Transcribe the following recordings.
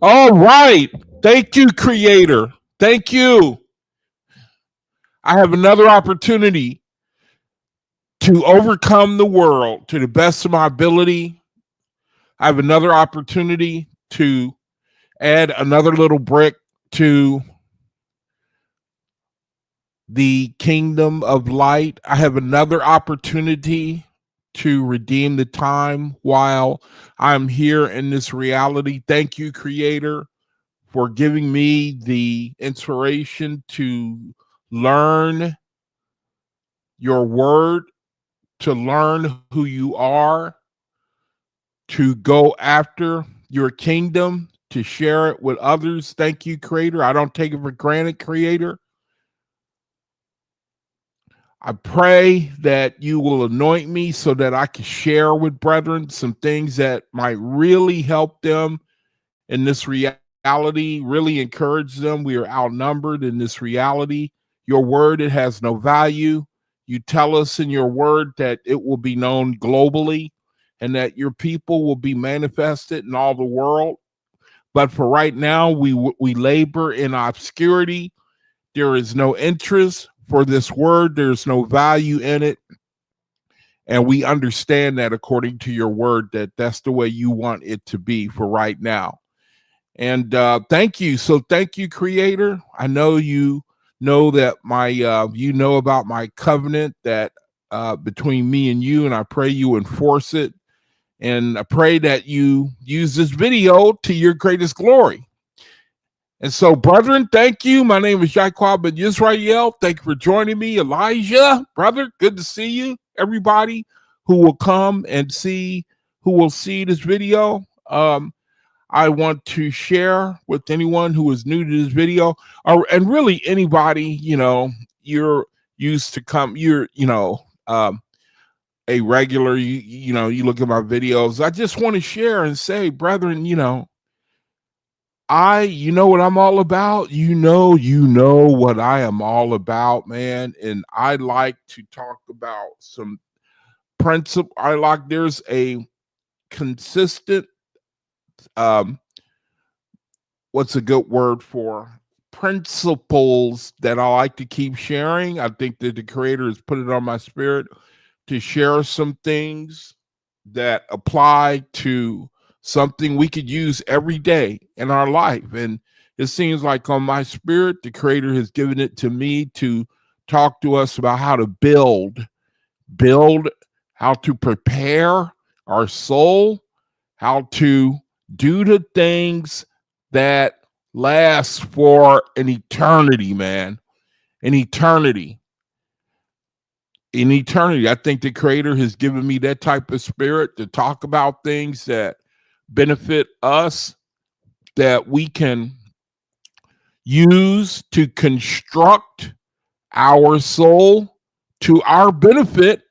All right. Thank you, Creator. Thank you. I have another opportunity to overcome the world to the best of my ability. I have another opportunity to add another little brick to the kingdom of light. I have another opportunity to redeem the time while I'm here in this reality. Thank you, Creator, for giving me the inspiration to learn your word, to learn who you are, to go after your kingdom, to share it with others. Thank you, Creator. I don't take it for granted, Creator. I pray that you will anoint me so that I can share with brethren some things that might really help them in this reality, really encourage them. We are outnumbered in this reality. Your word, it has no value. You tell us in your word that it will be known globally and that your people will be manifested in all the world. But for right now, we labor in obscurity. There is no interest for this word. There's no value in it. And we understand that according to your word, that that's the way you want it to be for right now. And thank you. So thank you, Creator. I know you know that you know about my covenant that between me and you, and I pray you enforce it. And I pray that you use this video to your greatest glory. And so, brethren, thank you. My name is Yaquab Ben Yisrael. Thank you for joining me. Elijah, brother, good to see you. Everybody who will come and who will see this video. I want to share with anyone who is new to this video, and really anybody, you're used to a regular, you look at my videos. I just want to share and say, brethren, you know what I'm all about. You know what I am all about, man. And I like to talk about some principle. There's a consistent, what's a good word for principles that I like to keep sharing. I think that the Creator has put it on my spirit to share some things that apply to something we could use every day in our life. And it seems like on my spirit, the Creator has given it to me to talk to us about how to build, how to prepare our soul, how to do the things that last for an eternity, man. An eternity. In eternity. I think the Creator has given me that type of spirit to talk about things that benefit us, that we can use to construct our soul to our benefit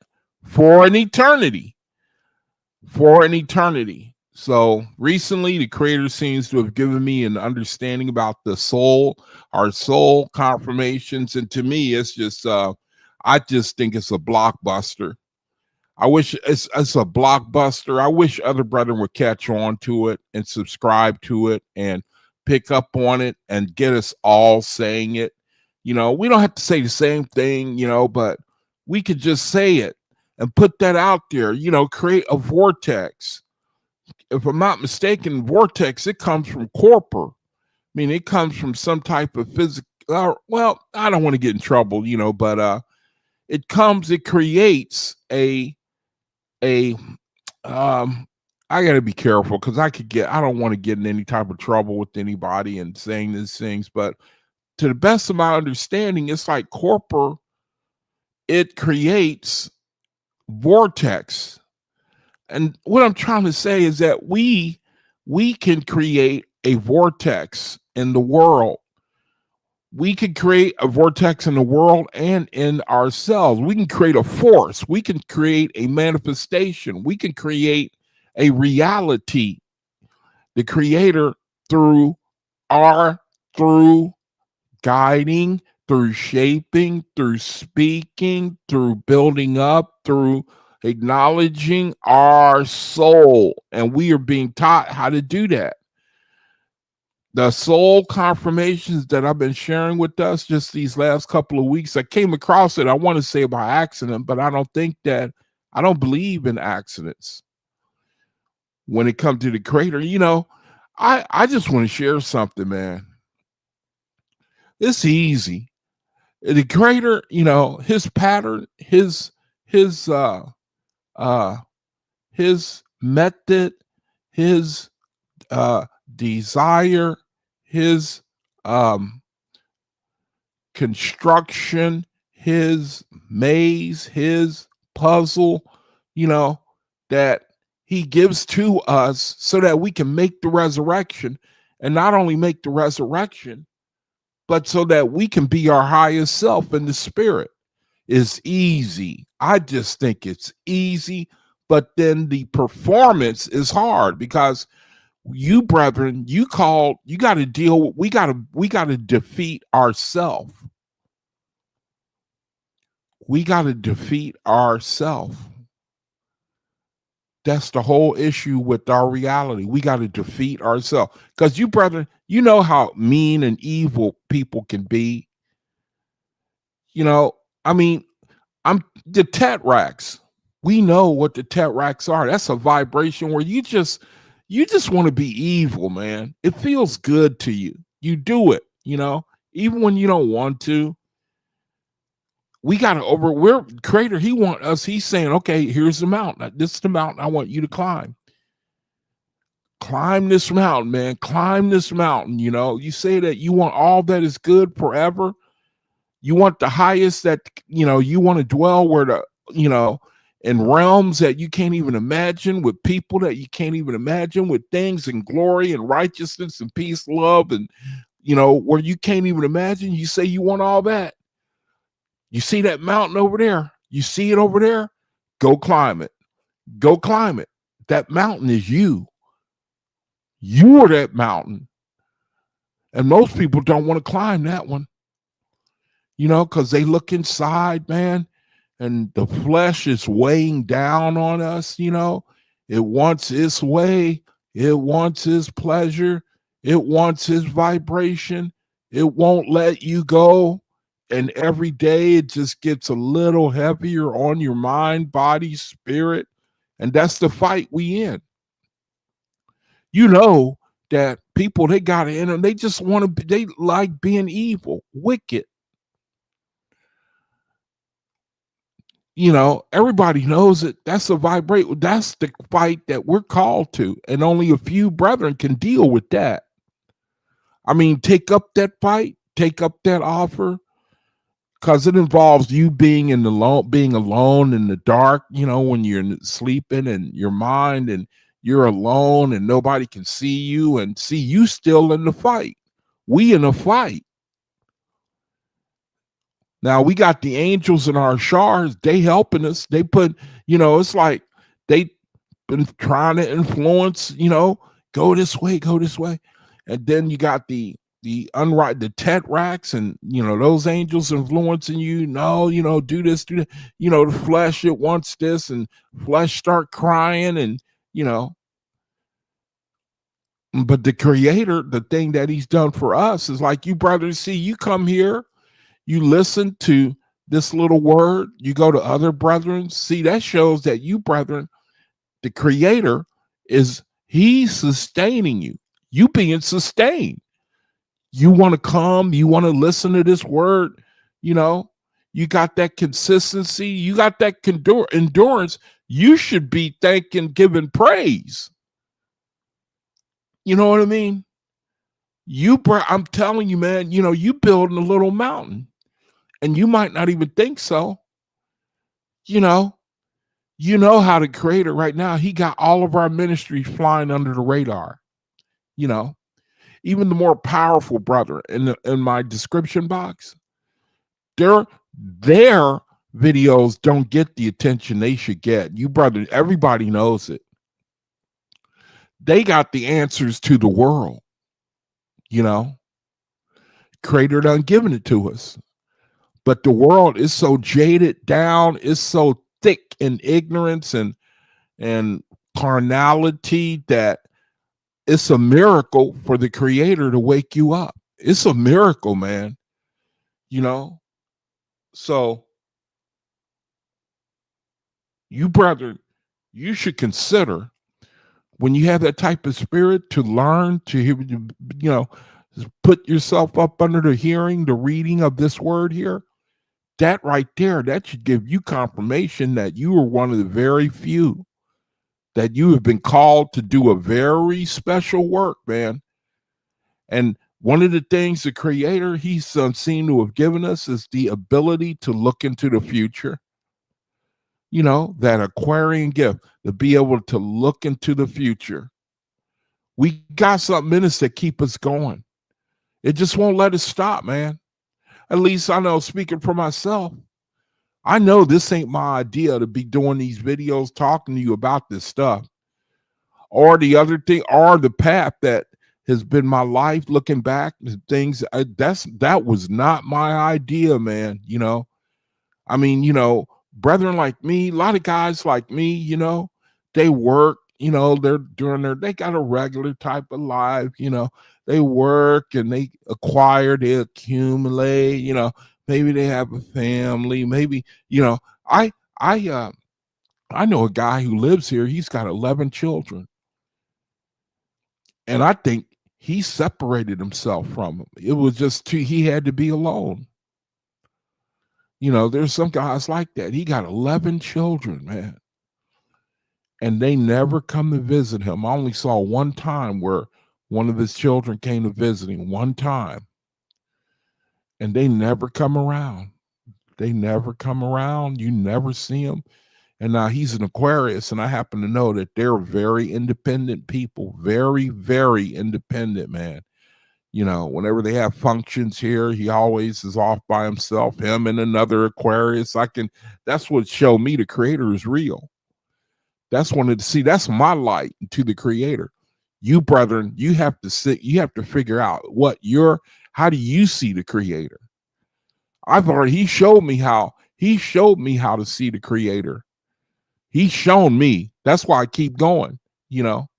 for an eternity. For an eternity. So recently, the Creator seems to have given me an understanding about the soul, our soul confirmations. And to me, it's just, I just think it's a blockbuster. I wish it's a blockbuster. I wish other brethren would catch on to it and subscribe to it and pick up on it and get us all saying it. We don't have to say the same thing, but we could just say it and put that out there, create a vortex. If I'm not mistaken, vortex, it comes from corpor. I mean, it comes from some type of physical, well, I don't want to get in trouble, but it creates I got to be careful because I don't want to get in any type of trouble with anybody and saying these things, but to the best of my understanding, it's like corpor, it creates vortex. And what I'm trying to say is that we can create a vortex in the world. We can create a vortex in the world and in ourselves. We can create a force. We can create a manifestation. We can create a reality. The Creator through guiding, through shaping, through speaking, through building up, through acknowledging our soul. And we are being taught how to do that. the soul confirmations that I've been sharing with us just these last couple of weeks, I came across it, I want to say by accident, but I don't believe in accidents when it comes to the creator. I just want to share something, man. It's easy. The creator, his pattern, his his method, his desire, his construction, his maze, his puzzle, that he gives to us so that we can make the resurrection, and not only make the resurrection, but so that we can be our highest self in the spirit. Is easy. I just think it's easy, but then the performance is hard, because you brethren, you got to deal with, we got to defeat ourselves. We got to defeat ourselves. That's the whole issue with our reality. We got to defeat ourselves, because you brethren, you know how mean and evil people can be. I mean, I'm the tetracts. We know what the tetracts are. That's a vibration where you just want to be evil, man. It feels good to you. You do it, even when you don't want to. We got to we're creator. He want us. He's saying, okay, here's the mountain. This is the mountain I want you to climb. Climb this mountain, man. Climb this mountain. You say that you want all that is good forever. You want the highest that, you want to dwell where in realms that you can't even imagine, with people that you can't even imagine, with things and glory and righteousness and peace, love, and, where you can't even imagine. You say you want all that. You see that mountain over there? You see it over there? Go climb it. Go climb it. That mountain is you. You are that mountain. And most people don't want to climb that one. Because they look inside, man, and the flesh is weighing down on us. It wants its way. It wants its pleasure. It wants its vibration. It won't let you go. And every day it just gets a little heavier on your mind, body, spirit. And that's the fight we in. That people, they got it in them. They just want to, they like being evil, wicked. Everybody knows it. That's a vibrate. That's the fight that we're called to. And only a few brethren can deal with that. I mean, take up that fight, take up that offer, because it involves you being alone in the dark, when you're sleeping, and your mind, and you're alone and nobody can see you, and see you still in the fight. We in a fight. Now we got the angels and our shards, they helping us. They put, it's like they been trying to influence, go this way. And then you got the tetracts, and those angels influencing you. No, do this, do that. The flesh, it wants this, and flesh start crying, and but the creator, the thing that he's done for us is like, you brothers, see, you come here, you listen to this little word, you go to other brethren. See, that shows that you brethren, the creator he's sustaining you. You being sustained. You want to come, you want to listen to this word, you got that consistency, you got that endurance. You should be thanking, giving praise. You know what I mean? I'm telling you, man, you building a little mountain. And you might not even think so. You know how the creator right now, he got all of our ministries flying under the radar. Even the more powerful brother in my description box, their videos don't get the attention they should get. You brother, everybody knows it. They got the answers to the world. Creator done given it to us. But the world is so jaded down, it's so thick in ignorance and carnality that it's a miracle for the Creator to wake you up. It's a miracle, man. You know, so you, brother, you should consider when you have that type of spirit to learn to, you know, put yourself up under the hearing, the reading of this word here. That right there, that should give you confirmation that you are one of the very few, that you have been called to do a very special work, man. And one of the things the Creator, He's seemed to have given us is the ability to look into the future. You know, that Aquarian gift, to be able to look into the future. We got something in us that keep us going. It just won't let us stop, man. At least I know, speaking for myself, I know this ain't my idea to be doing these videos, talking to you about this stuff. Or the other thing, or the path that has been my life, looking back, things, that was not my idea, man. You know, I mean, you know, brethren like me, a lot of guys like me, you know, they work, you know, they got a regular type of life, you know, they work and they acquire, they accumulate, you know, maybe they have a family, maybe, you know, I know a guy who lives here, he's got 11 children. And I think he separated himself from them. It was just he had to be alone. You know, there's some guys like that. He got 11 children, man. And they never come to visit him. I only saw one time where one of his children came to visit him, one time. And they never come around. They never come around. You never see them. And now he's an Aquarius, and I happen to know that they're very independent people. Very, very independent, man. You know, whenever they have functions here, he always is off by himself, him and another Aquarius. That's what showed me the Creator is real. That's that's my light to the Creator. You, brethren, you have to figure out how do you see the Creator? He showed me how to see the Creator. He's shown me. That's why I keep going, you know.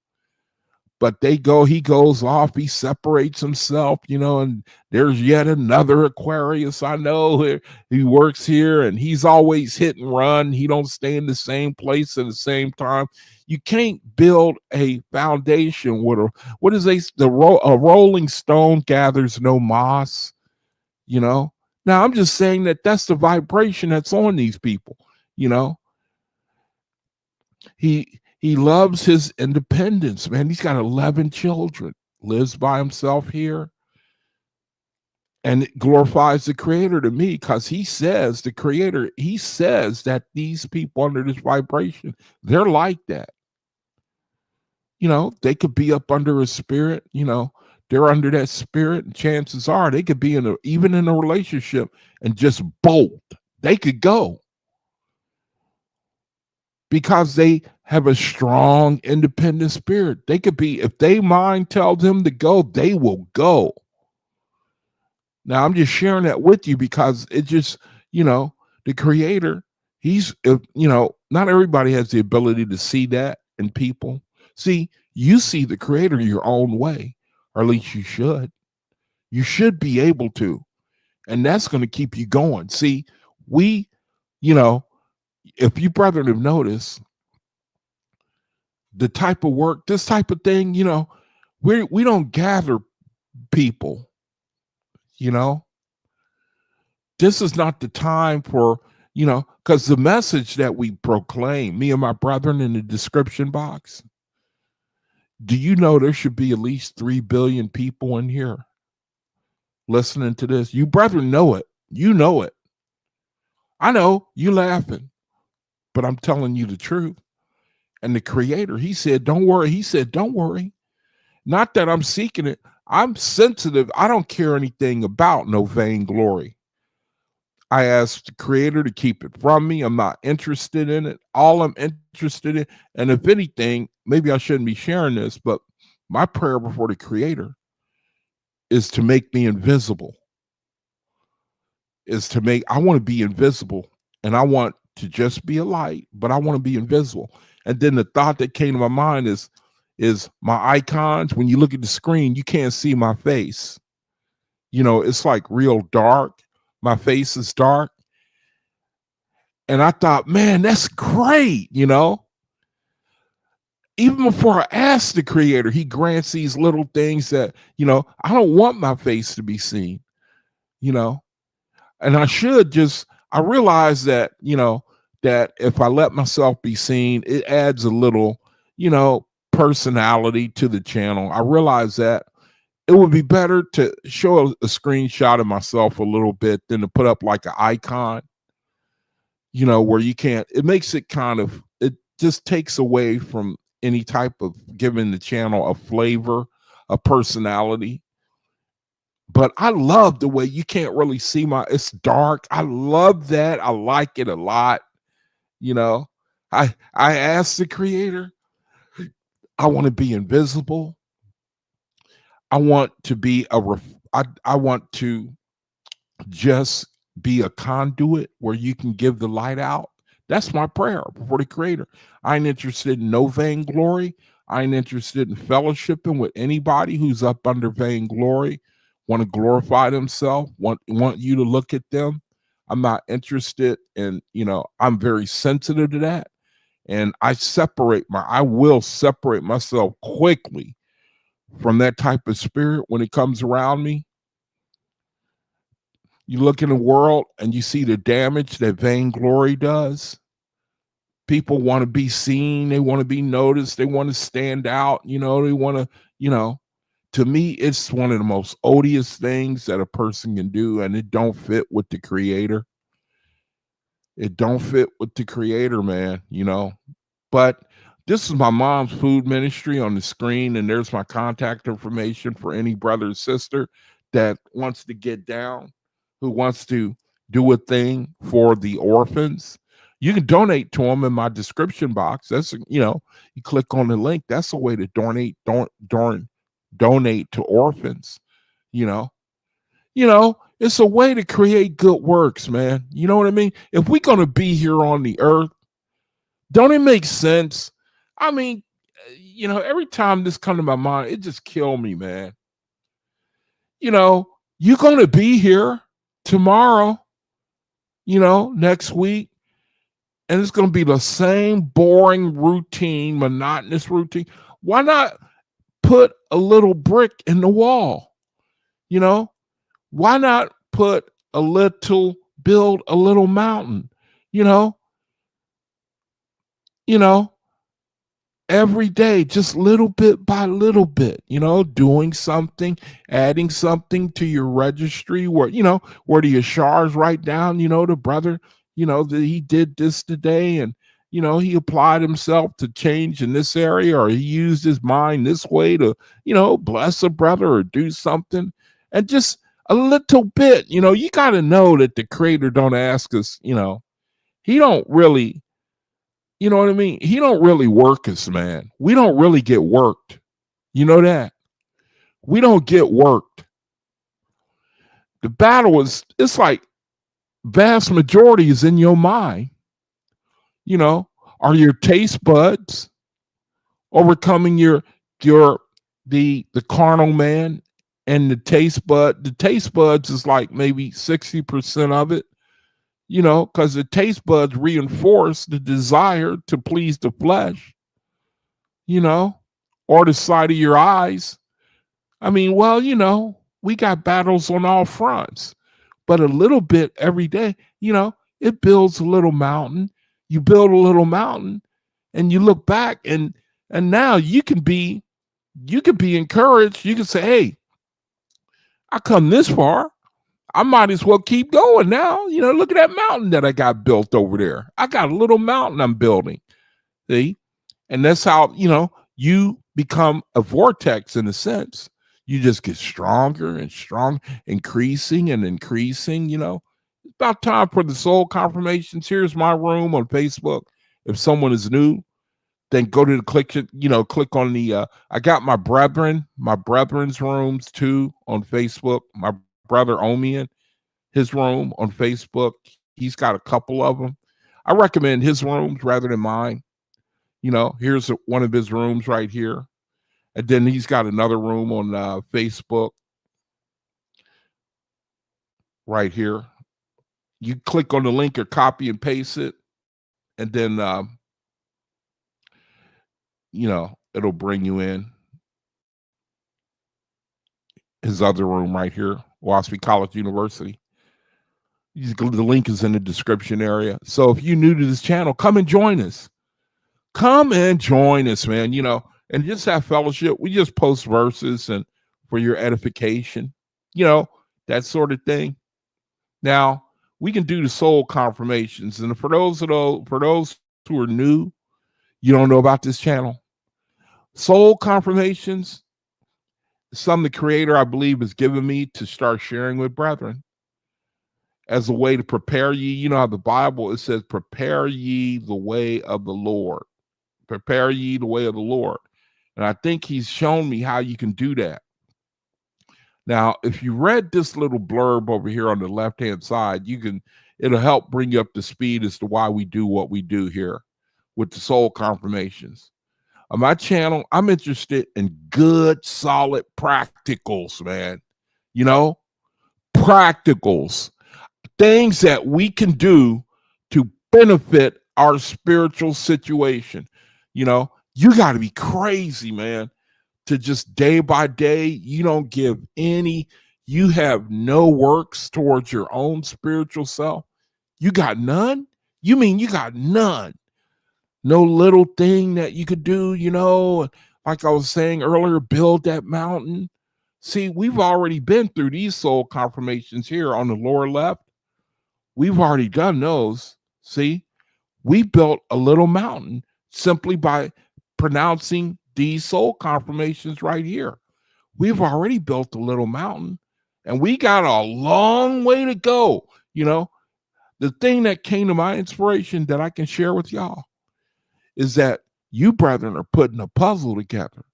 But he goes off, he separates himself, you know, and there's yet another Aquarius I know. He works here and he's always hit and run. He don't stay in the same place at the same time. You can't build a foundation with a rolling stone gathers no moss, you know. Now I'm just saying that's the vibration that's on these people, you know. He loves his independence, man. He's got 11 children, lives by himself here, and it glorifies the Creator to me, because he says that these people under this vibration, they're like that. You know, they could be up under a spirit, you know, they're under that spirit, and chances are they could be even in a relationship and just bolt. They could go, because they have a strong, independent spirit. They could be, if they mind tells them to go, they will go. Now, I'm just sharing that with you because it just, you know, the Creator, you know, not everybody has the ability to see that in people. See, you see the Creator your own way, or at least you should. You should be able to. And that's going to keep you going. See, you know, if you brethren have noticed, the type of work, this type of thing, you know, we don't gather people, you know. This is not the time for, you know, because the message that we proclaim, me and my brethren, in the description box, do you know there should be at least 3 billion people in here listening to this? You brethren know it. You know it. I know you laughing, but I'm telling you the truth. And the Creator, he said, don't worry. He said, don't worry. Not that I'm seeking it. I'm sensitive. I don't care anything about no vainglory. I asked the Creator to keep it from me. I'm not interested in it. All I'm interested in, and if anything, maybe I shouldn't be sharing this, but my prayer before the Creator is to make me invisible. I want to be invisible, and I want to just be a light, but I want to be invisible. And then the thought that came to my mind is, is my icons. When you look at the screen, you can't see my face. You know, it's like real dark. My face is dark. And I thought, man, that's great, you know. Even before I asked the creator, he grants these little things that, you know, I don't want my face to be seen, you know. And I realize that, you know, that if I let myself be seen, it adds a little, you know, personality to the channel. I realize that it would be better to show a screenshot of myself a little bit than to put up like an icon, you know, where you can't, it makes it kind of, it just takes away from any type of giving the channel a flavor, a personality. But I love the way you can't really see it's dark. I love that. I like it a lot. You know, I asked the creator, I want to be invisible. I want to be I want to just be a conduit where you can give the light out. That's my prayer before the creator. I ain't interested in no vainglory. I ain't interested in fellowshipping with anybody who's up under vainglory, want to glorify themselves, want you to look at them. I'm not interested in, you know, I'm very sensitive to that. And I will separate myself quickly from that type of spirit when it comes around me. You look in the world and you see the damage that vainglory does. People want to be seen. They want to be noticed. They want to stand out. You know, they want to, you know, to me, it's one of the most odious things that a person can do. And it don't fit with the creator. It don't fit with the creator, man, you know. But this is my mom's food ministry on the screen, and there's my contact information for any brother or sister that wants to get down, who wants to do a thing for the orphans. You can donate to them in my description box. That's, you know, you click on the link. That's a way to donate to orphans, you know. You know, it's a way to create good works, man. You know what I mean? If we're going to be here on the earth, don't it make sense? I mean, you know, every time this comes to my mind, it just kills me, man. You know, you're going to be here tomorrow, you know, next week, and it's going to be the same boring routine, monotonous routine. Why not put a little brick in the wall? You know, why not build a little mountain? You know, you know, every day, just little bit by little bit, you know, doing something, adding something to your registry where, you know, where the Yashars write down, you know, the brother, you know, that he did this today and, you know, he applied himself to change in this area, or he used his mind this way to, you know, bless a brother or do something. And just a little bit, you know, you got to know that the creator don't ask us, you know, he don't really, you know what I mean? He don't really work us, man. We don't really get worked. You know that? We don't get worked. The battle it's like vast majority is in your mind. You know, are your taste buds overcoming the carnal man and the taste bud? The taste buds is like maybe 60% of it, you know, because the taste buds reinforce the desire to please the flesh, you know, or the sight of your eyes. I mean, well, you know, we got battles on all fronts, but a little bit every day, you know, it builds a little mountain. You build a little mountain and you look back and now you can be encouraged. You can say, hey, I come this far. I might as well keep going now. You know, look at that mountain that I got built over there. I got a little mountain I'm building. See? And that's how, you know, you become a vortex in a sense. You just get stronger and stronger, increasing and increasing, you know. It's about time for the soul confirmations. Here's my room on Facebook. If someone is new, then go to the click on the I got my brethren's rooms too on Facebook. My brother Omian, his room on Facebook. He's got a couple of them. I recommend his rooms rather than mine. You know, here's one of his rooms right here. And then he's got another room on Facebook right here. You click on the link or copy and paste it, and then it'll bring you in his other room right here, Oahspe College University. The link is in the description area. So if you're new to this channel, come and join us. Come and join us, man. And just have fellowship. We just post verses and for your edification, that sort of thing. Now we can do the soul confirmations, and for those who are new, you don't know about this channel. Soul confirmations, some the Creator, I believe, has given me to start sharing with brethren as a way to prepare ye. You know how the Bible, it says, prepare ye the way of the Lord. Prepare ye the way of the Lord. And I think he's shown me how you can do that. Now, if you read this little blurb over here on the left-hand side, it'll help bring you up to speed as to why we do what we do here with the soul confirmations. On my channel, I'm interested in good, solid practicals, man. Practicals. Things that we can do to benefit our spiritual situation. You got to be crazy, man, to just day by day, you don't give you have no works towards your own spiritual self. You got none? You mean you got none? No little thing that you could do, like I was saying earlier, build that mountain. See, we've already been through these soul confirmations here on the lower left. We've already done those. See, we built a little mountain simply by pronouncing these soul confirmations right here. We've already built a little mountain, and we got a long way to go. The thing that came to my inspiration that I can share with y'all is that you brethren are putting a puzzle together.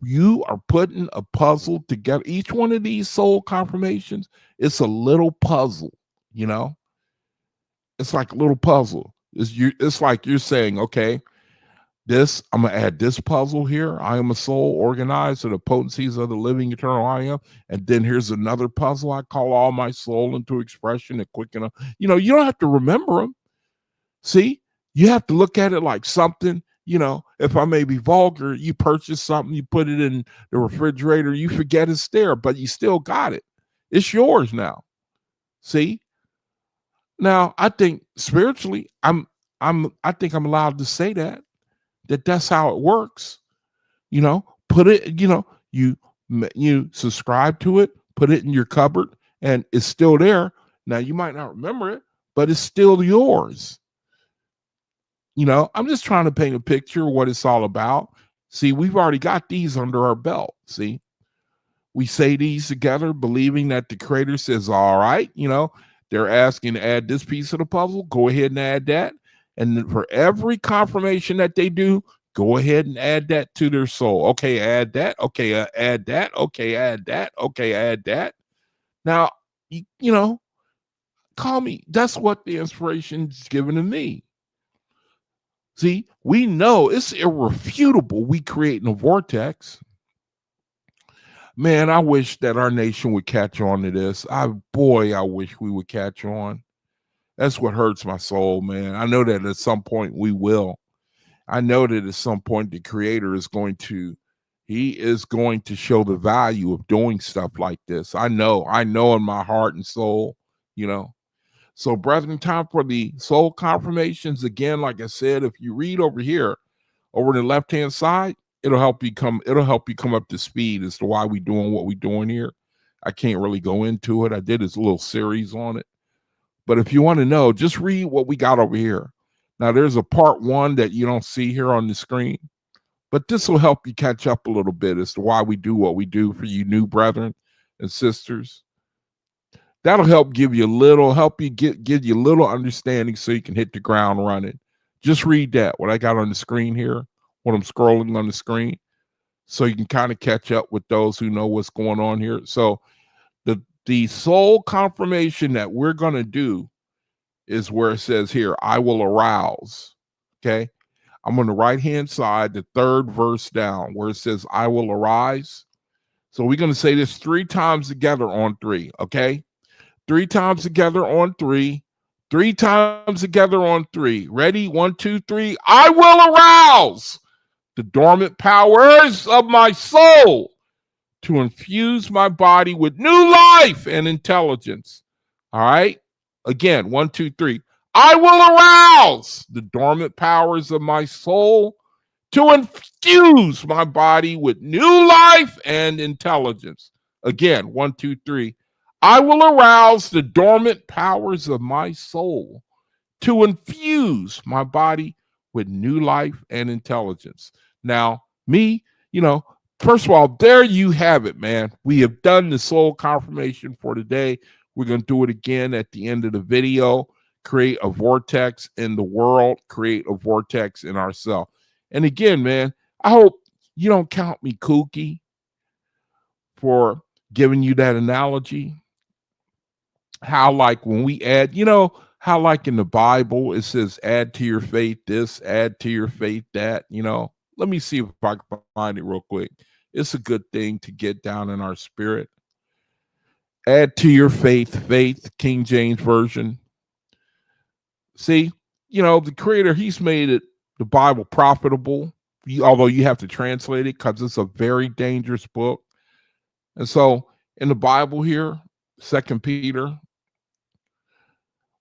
You are putting a puzzle together. Each one of these soul confirmations, it's a little puzzle, It's like a little puzzle. It's like you're saying, okay, I'm going to add this puzzle here. I am a soul organized to the potencies of the living eternal I am. And then here's another puzzle. I call all my soul into expression and quicken up. You don't have to remember them. See, you have to look at it like something, if I may be vulgar, you purchase something, you put it in the refrigerator, you forget it's there, but you still got it. It's yours now. See? Now, I think spiritually, I think I'm allowed to say that's how it works. Put it, you subscribe to it, put it in your cupboard, and it's still there. Now, you might not remember it, but it's still yours. I'm just trying to paint a picture of what it's all about. See, we've already got these under our belt. See, we say these together, believing that the Creator says, all right, they're asking to add this piece of the puzzle. Go ahead and add that. And then for every confirmation that they do, go ahead and add that to their soul. Okay, add that. Okay, add that. Okay, add that. Okay, add that. Now, call me. That's what the inspiration's given to me. See, we know it's irrefutable. We creating a vortex. Man, I wish that our nation would catch on to this. I wish we would catch on. That's what hurts my soul, man. I know that at some point we will. I know that at some point the Creator is going to show the value of doing stuff like this. I know in my heart and soul, So, brethren, time for the soul confirmations. Again, like I said, if you read over here, over on the left-hand side, it'll help you come up to speed as to why we're doing what we're doing here. I can't really go into it. I did this little series on it. But if you want to know, just read what we got over here. Now, there's a part 1 that you don't see here on the screen, but this will help you catch up a little bit as to why we do what we do for you new brethren and sisters. That'll help give you a little understanding so you can hit the ground running. Just read that, what I got on the screen here, what I'm scrolling on the screen, so you can kind of catch up with those who know what's going on here. So the soul confirmation that we're going to do is where it says here, I will arouse. Okay. I'm on the right-hand side, the third verse down, where it says, I will arise. So we're going to say this 3 times together on 3, okay? 3 times together on 3. 3 times together on 3. Ready? 1, 2, 3. I will arouse the dormant powers of my soul to infuse my body with new life and intelligence. All right? Again, 1, 2, 3. I will arouse the dormant powers of my soul to infuse my body with new life and intelligence. Again, 1, 2, 3. I will arouse the dormant powers of my soul to infuse my body with new life and intelligence. Now, me, first of all, there you have it, man. We have done the soul confirmation for today. We're going to do it again at the end of the video. Create a vortex in the world, create a vortex in ourselves. And again, man, I hope you don't count me kooky for giving you that analogy. How, like, when we add, how, like, in the Bible, it says, add to your faith this, add to your faith that, Let me see if I can find it real quick. It's a good thing to get down in our spirit. Add to your faith, King James Version. See, the Creator, He's made it, the Bible, profitable, although you have to translate it because it's a very dangerous book. And so in the Bible here, 2 Peter,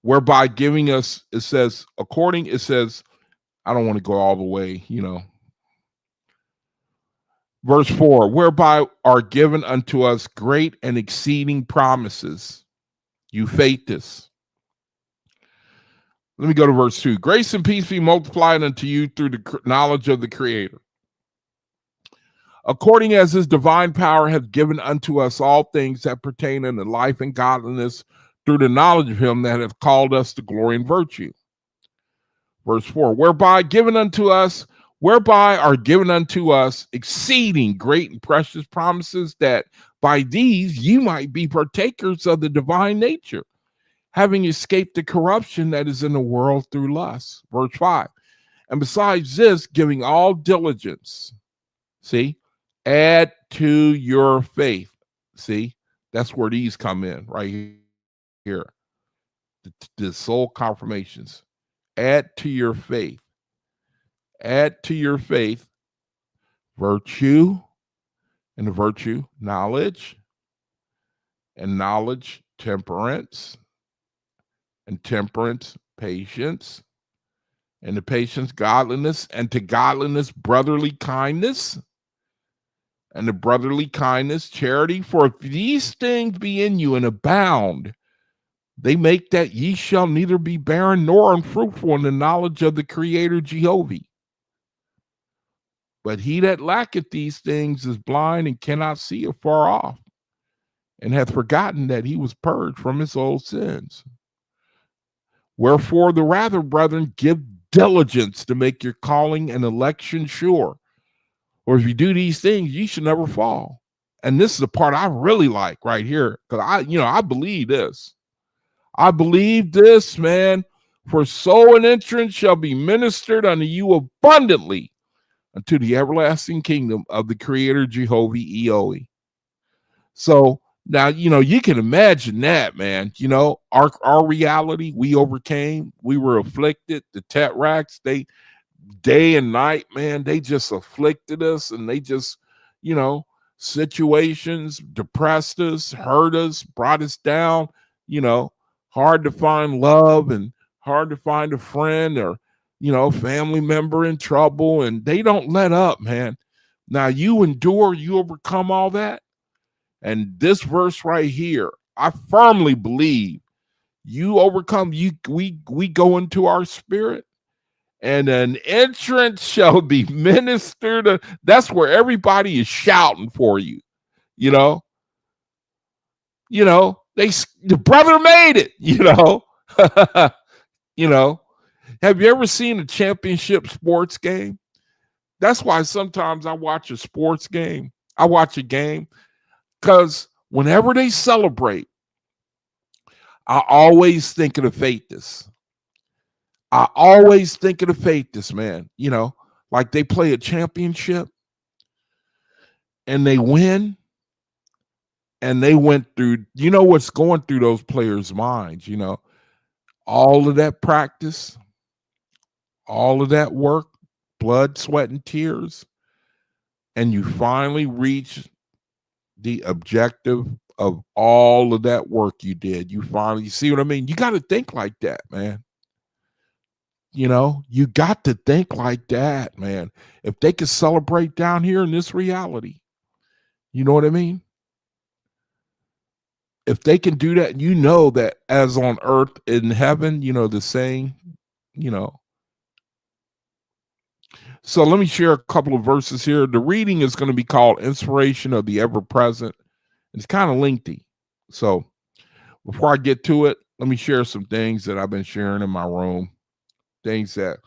whereby giving us, it says, I don't want to go all the way, Verse 4, whereby are given unto us great and exceeding promises. You faith this. Let me go to verse 2. Grace and peace be multiplied unto you through the knowledge of the Creator, according as his divine power hath given unto us all things that pertain unto life and godliness, through the knowledge of him that hath called us to glory and virtue. Verse 4, whereby are given unto us exceeding great and precious promises, that by these you might be partakers of the divine nature, having escaped the corruption that is in the world through lust. Verse 5, and besides this, giving all diligence. See, add to your faith. See, that's where these come in right here. The soul confirmations. Add to your faith. Add to your faith virtue, and the virtue, knowledge, and knowledge, temperance, and temperance, patience, and the patience, godliness, and to godliness, brotherly kindness, and the brotherly kindness, charity. For if these things be in you and abound, they make that ye shall neither be barren nor unfruitful in the knowledge of the Creator Jehovah. But he that lacketh these things is blind and cannot see afar off, and hath forgotten that he was purged from his old sins. Wherefore the rather, brethren, give diligence to make your calling and election sure. Or if you do these things, you should never fall. And this is the part I really like right here, because I believe this. I believe this, man. For so an entrance shall be ministered unto you abundantly unto the everlasting kingdom of the Creator Jehovah Eoe. So now, you can imagine that, man. Our reality, we overcame, we were afflicted. The Tetracts, they day and night, man, they just afflicted us, and they just, situations depressed us, hurt us, brought us down, hard to find love and hard to find a friend or, family member in trouble, and they don't let up, man. Now you endure, you overcome all that. And this verse right here, I firmly believe you overcome, we go into our spirit, and an entrance shall be ministered. That's where everybody is shouting for you. The brother made it. Have you ever seen a championship sports game? That's why sometimes I watch a sports game. I watch a game because whenever they celebrate, I always think of the Faithists. I always think of the Faithists, man. Like they play a championship and they win, and they went through, what's going through those players' minds, all of that practice, all of that work, blood, sweat, and tears, and you finally reach the objective of all of that work you did. You finally see what I mean? You got to think like that, man. You got to think like that, man. If they could celebrate down here in this reality, you know what I mean? If they can do that, that as on earth in heaven, the saying, you know. So let me share a couple of verses here. The reading is going to be called Inspiration of the Ever Present. It's kind of lengthy. So before I get to it, let me share some things that I've been sharing in my room. Things that,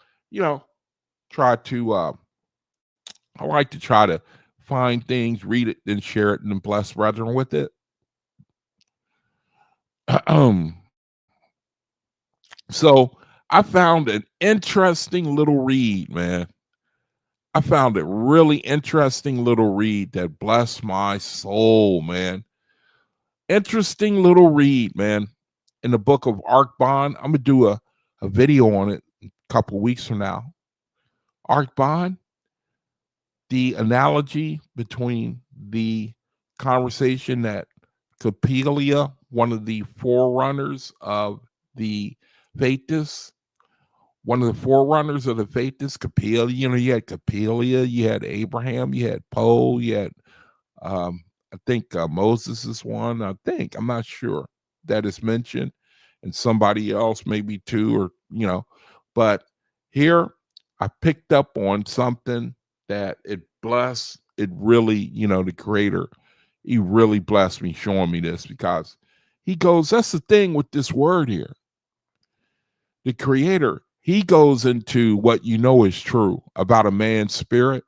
try to, I like to try to find things, read it, then share it, and then bless brethren with it. So I found an interesting little read, man. I found a really interesting little read that blessed my soul, man. Interesting little read, man. In the book of Archbond, I'm gonna do a video on it a couple weeks from now. Archbond, the analogy between the conversation that Capelia, one of the forerunners of the Faithists, one of the forerunners of the Faithists, Capelia, you had Capelia, you had Abraham, you had Poe, you had, I think Moses is one, I'm not sure that is mentioned, and somebody else, maybe two, or, but here I picked up on something that it really, the creator, he really blessed me showing me this, because he goes, that's the thing with this word here. The creator, he goes into what is true about a man's spirit,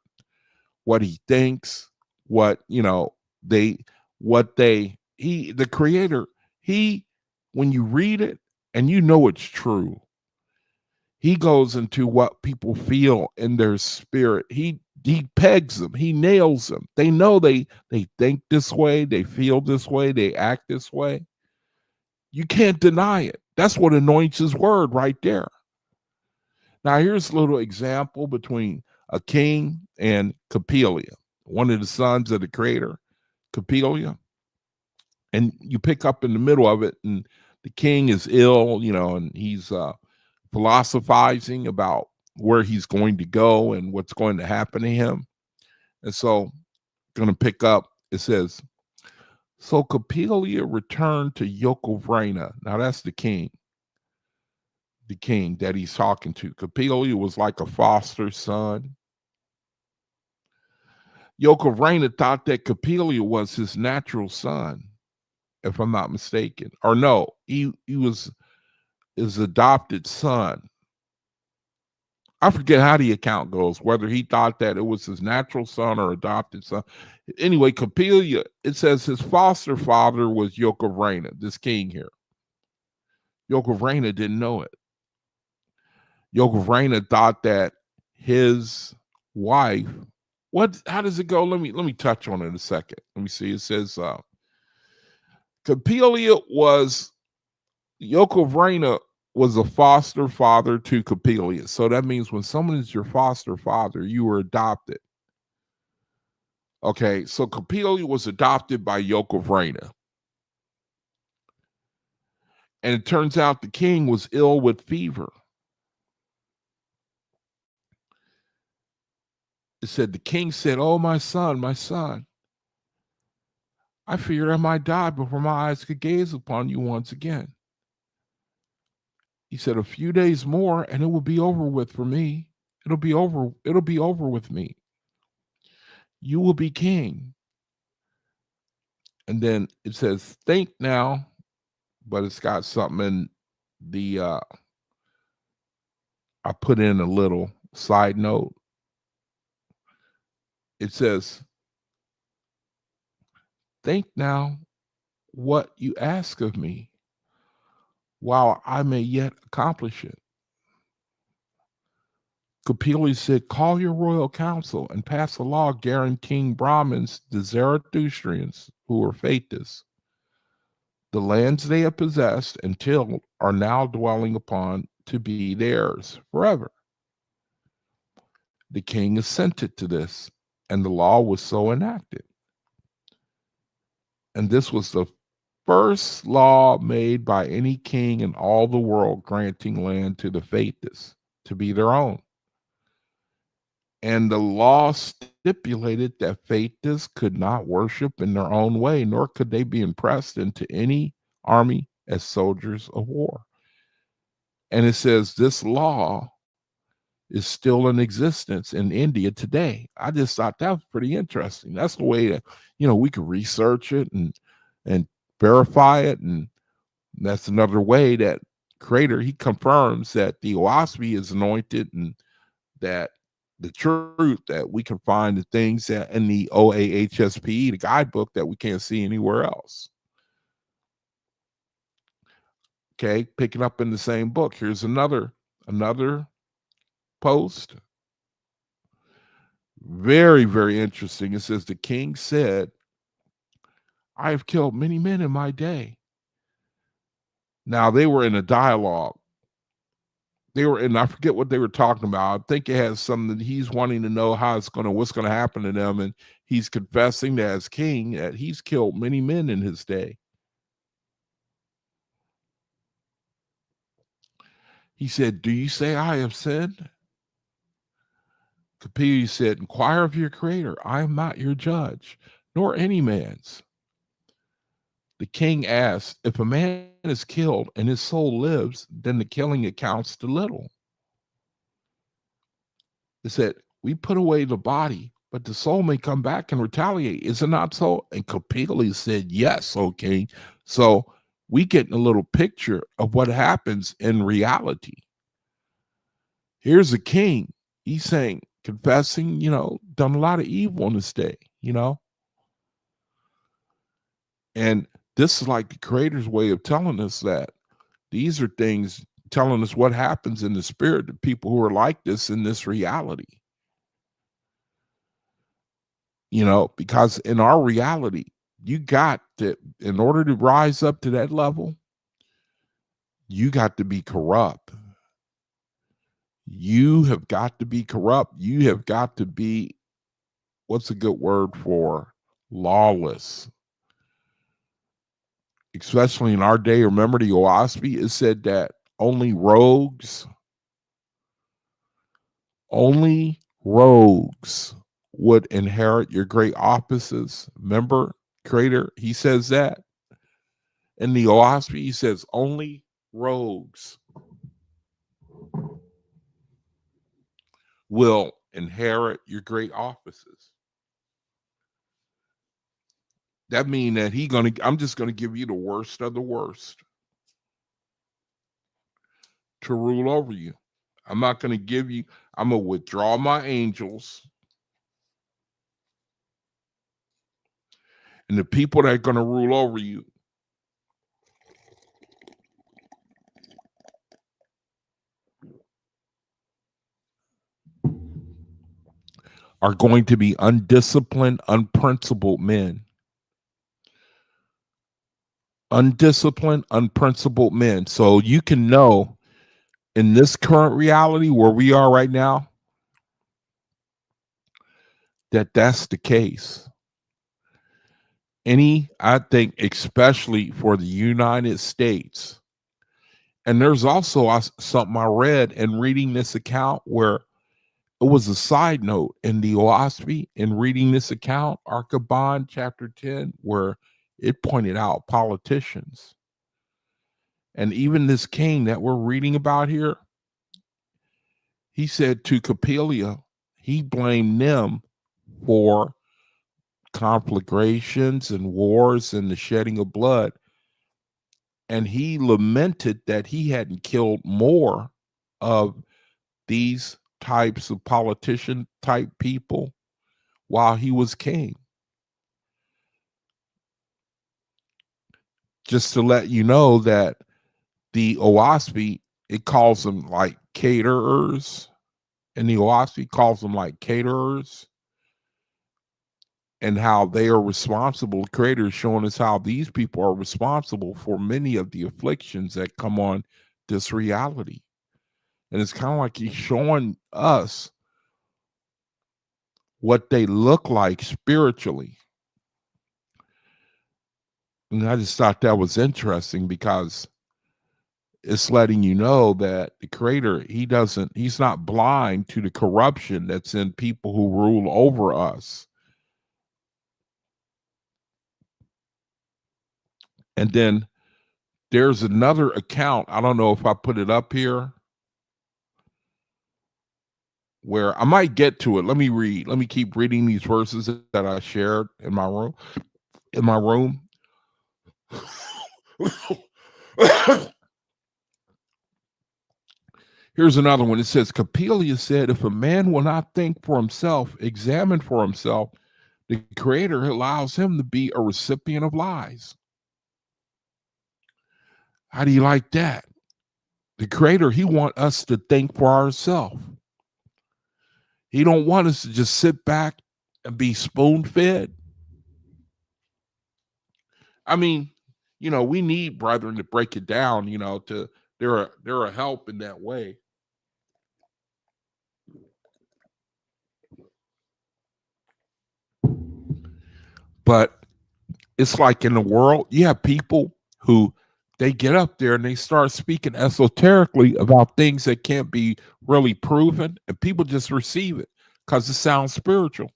what he thinks, what, the creator, when you read it and it's true, he goes into what people feel in their spirit. He pegs them, he nails them. They know they think this way, they feel this way, they act this way. You can't deny it. That's what anoints his word right there. Now, here's a little example between a king and Capelia, one of the sons of the creator, Capelia. And you pick up in the middle of it, and the king is ill, and he's philosophizing about where he's going to go and what's going to happen to him. And so, going to pick up, it says, so Capelia returned to Yokovrana. Now, that's the king that he's talking to. Capelia was like a foster son. Yokovrana thought that Capelia was his natural son, if I'm not mistaken. Or no, he was his adopted son. I forget how the account goes, whether he thought that it was his natural son or adopted son. Anyway, Capelia, it says his foster father was Yokovrana, this king here. Yokovrana didn't know it. Yokovrana thought that his wife, how does it go? Let me touch on it a second. Let me see. It says Capelia was Yokovrana was a foster father to Capelia. So that means when someone is your foster father, you were adopted. Okay, so Capelia was adopted by Yokovrana. And it turns out the king was ill with fever. It said, the king said, oh, my son, I feared I might die before my eyes could gaze upon you once again. He said, a few days more and it will be over with for me. It'll be over with me. You will be king. And then it says, think now, but it's got something in the, I put in a little side note. It says, think now what you ask of me while I may yet accomplish it. Kapili said, call your royal council and pass a law guaranteeing Brahmins, the Zarathustrians, who are Faitists, the lands they have possessed until are now dwelling upon to be theirs forever. The king assented to this, and the law was so enacted. And this was the first law made by any king in all the world granting land to the Faitists to be their own. And the law stipulated that Faitists could not worship in their own way, nor could they be impressed into any army as soldiers of war. And it says this law is still in existence in India today. I just thought that was pretty interesting. That's the way that, we could research it and verify it. And that's another way that Creator, he confirms that the Oahspe is anointed, and that the truth that we can find the things that in the Oahspe, the guidebook, that we can't see anywhere else. Okay, picking up in the same book. Here's another post. Very, very interesting. It says, the king said, I have killed many men in my day. Now, they were in a dialogue. I forget what they were talking about. I think it has something that he's wanting to know what's going to happen to them. And he's confessing that as king that he's killed many men in his day. He said, do you say I have sinned? Kapili said, inquire of your creator. I am not your judge, nor any man's. The king asked, if a man is killed and his soul lives, then the killing accounts to little. It said, we put away the body, but the soul may come back and retaliate. Is it not so? And Kapili said, yes, O king. So we get a little picture of what happens in reality. Here's a king. He's saying, confessing, done a lot of evil in this day, And this is like the Creator's way of telling us that these are things, telling us what happens in the spirit to people who are like this in this reality. Because in our reality, you got to, in order to rise up to that level, you got to be corrupt. You have got to be corrupt. You have got to be, what's a good word for lawless? Especially in our day. Remember the Oahspe, it said that only rogues would inherit your great offices. Remember, Creator, he says that. In the Oahspe, he says only rogues will inherit your great offices. That means that I'm just going to give you the worst of the worst to rule over you. I'm not going to give you, I'm going to withdraw my angels. And the people that are going to rule over you are going to be undisciplined, unprincipled men. Undisciplined, unprincipled men. So you can know in this current reality where we are right now, that that's the case. I think, especially for the United States. And there's also something I read in reading this account where it was a side note in the Oahspe in reading this account, Archabon chapter 10, where it pointed out politicians. And even this king that we're reading about here, he said to Kapili, he blamed them for conflagrations and wars and the shedding of blood. And he lamented that he hadn't killed more of these types of politician type people while he was king. Just to let you know that the Oahspe, it calls them like caterers. and the Oahspe calls them like caterers, and how they are responsible. The Creator is showing us how these people are responsible for many of the afflictions that come on this reality. And it's kind of like he's showing us what they look like spiritually. And I just thought that was interesting because it's letting you know that the Creator, he's not blind to the corruption that's in people who rule over us. And then there's another account. I don't know if I put it up here, where I might get to it. Let me read. Let me keep reading these verses that I shared in my room. Here's another one. It says, Coppelius said, if a man will not think for himself, examine for himself, the Creator allows him to be a recipient of lies. How do you like that? The Creator, he wants us to think for ourselves. He don't want us to just sit back and be spoon-fed. I mean, we need brethren to break it down, they're a help in that way. But it's like in the world, you have people who they get up there and they start speaking esoterically about things that can't be really proven, and people just receive it because it sounds spiritual.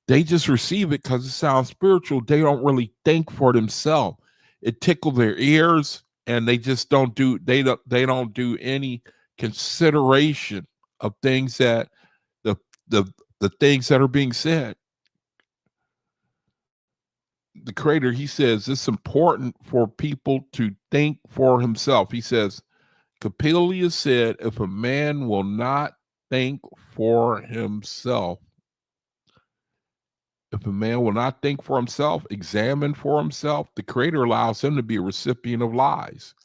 They just receive it because it sounds spiritual. They don't really think for themselves. It tickles their ears, and they just don't do any consideration of things that the things that are being said. The Creator, he says it's important for people to think for himself. He says, Coppelius said, if a man will not think for himself, examine for himself, the Creator allows him to be a recipient of lies.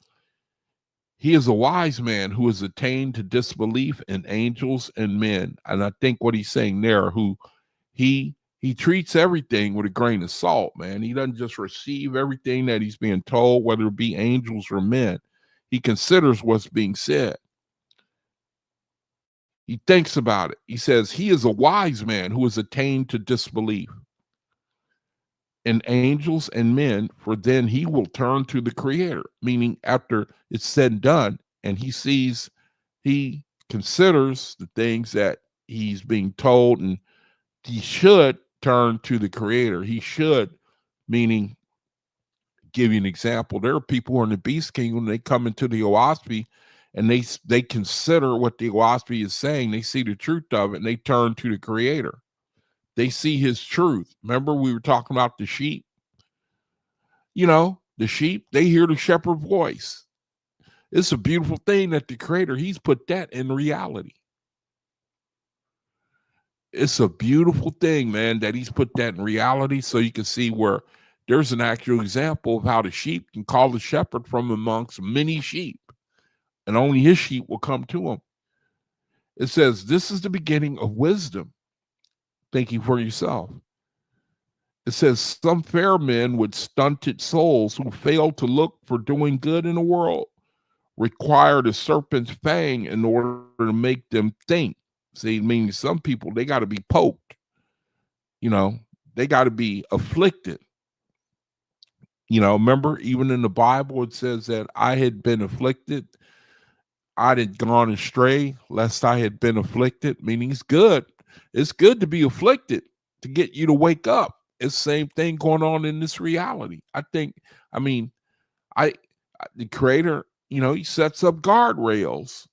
He is a wise man who has attained to disbelief in angels and men. And I think what he's saying there, who he treats everything with a grain of salt, man. He doesn't just receive everything that he's being told, whether it be angels or men. He considers what's being said. He thinks about it. He says he is a wise man who has attained to disbelief in angels and men, for then he will turn to the Creator, meaning after it's said and done, and he considers the things that he's being told, and he should turn to the Creator. He should, meaning, give you an example. There are people who are in the Beast Kingdom, they come into the Oahspe, and they consider what the Oahspe is saying. They see the truth of it, and they turn to the Creator. They see his truth. Remember, we were talking about the sheep? The sheep, they hear the shepherd voice. It's a beautiful thing that the Creator, he's put that in reality. It's a beautiful thing, man, that he's put that in reality, so you can see where there's an actual example of how the sheep can call the shepherd from amongst many sheep, and only his sheep will come to him. It says, this is the beginning of wisdom, thinking for yourself. It says, some fair men with stunted souls who fail to look for doing good in the world require the serpent's fang in order to make them think. See, meaning some people, they got to be poked. They got to be afflicted. Remember, even in the Bible, it says that I had been afflicted. I had gone astray, lest I had been afflicted, meaning it's good. It's good to be afflicted to get you to wake up. It's the same thing going on in this reality. The Creator, he sets up guardrails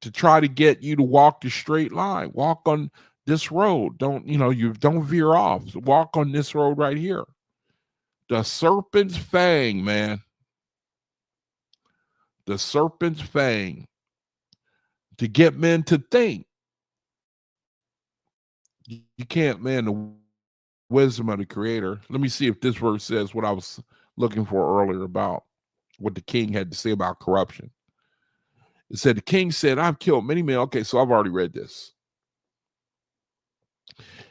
to try to get you to walk the straight line. Walk on this road. Don't veer off. So walk on this road right here. The serpent's fang, man. The serpent's fang. To get men to think. You can't, man, the wisdom of the Creator. Let me see if this verse says what I was looking for earlier about what the king had to say about corruption. It said, the king said, I've killed many men. Okay, so I've already read this.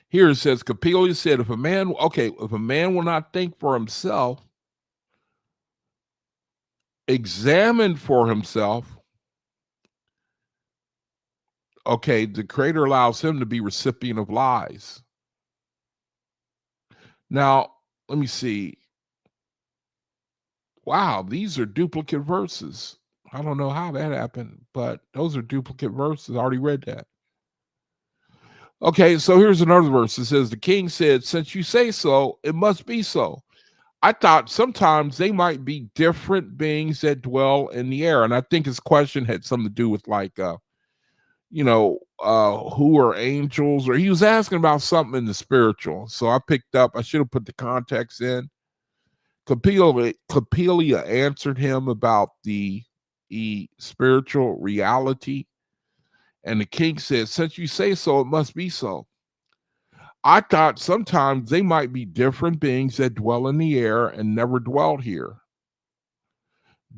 Here it says, Capella said, if a man will not think for himself, examine for himself, okay, the creator allows him to be recipient of lies. Now, let me see. Wow, these are duplicate verses. I don't know how that happened, but those are duplicate verses. I already read that. Okay, so here's another verse. It says, the king said, since you say so, it must be so. I thought sometimes they might be different beings that dwell in the air. And I think his question had something to do with like, who are angels, or he was asking about something in the spiritual. So I should have put the context in. Capella answered him about the spiritual reality. And the king said, since you say so, it must be so. I thought sometimes they might be different beings that dwell in the air and never dwelt here.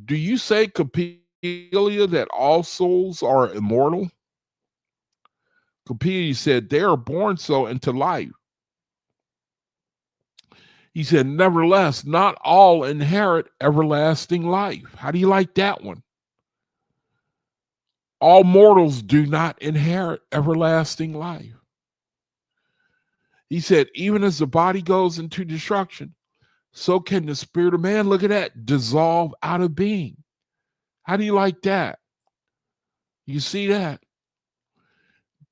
Do you say, Capella, that all souls are immortal? Capella said, they are born so into life. He said, nevertheless, not all inherit everlasting life. How do you like that one? All mortals do not inherit everlasting life. He said, even as the body goes into destruction, so can the spirit of man, look at that, dissolve out of being. How do you like that? You see that?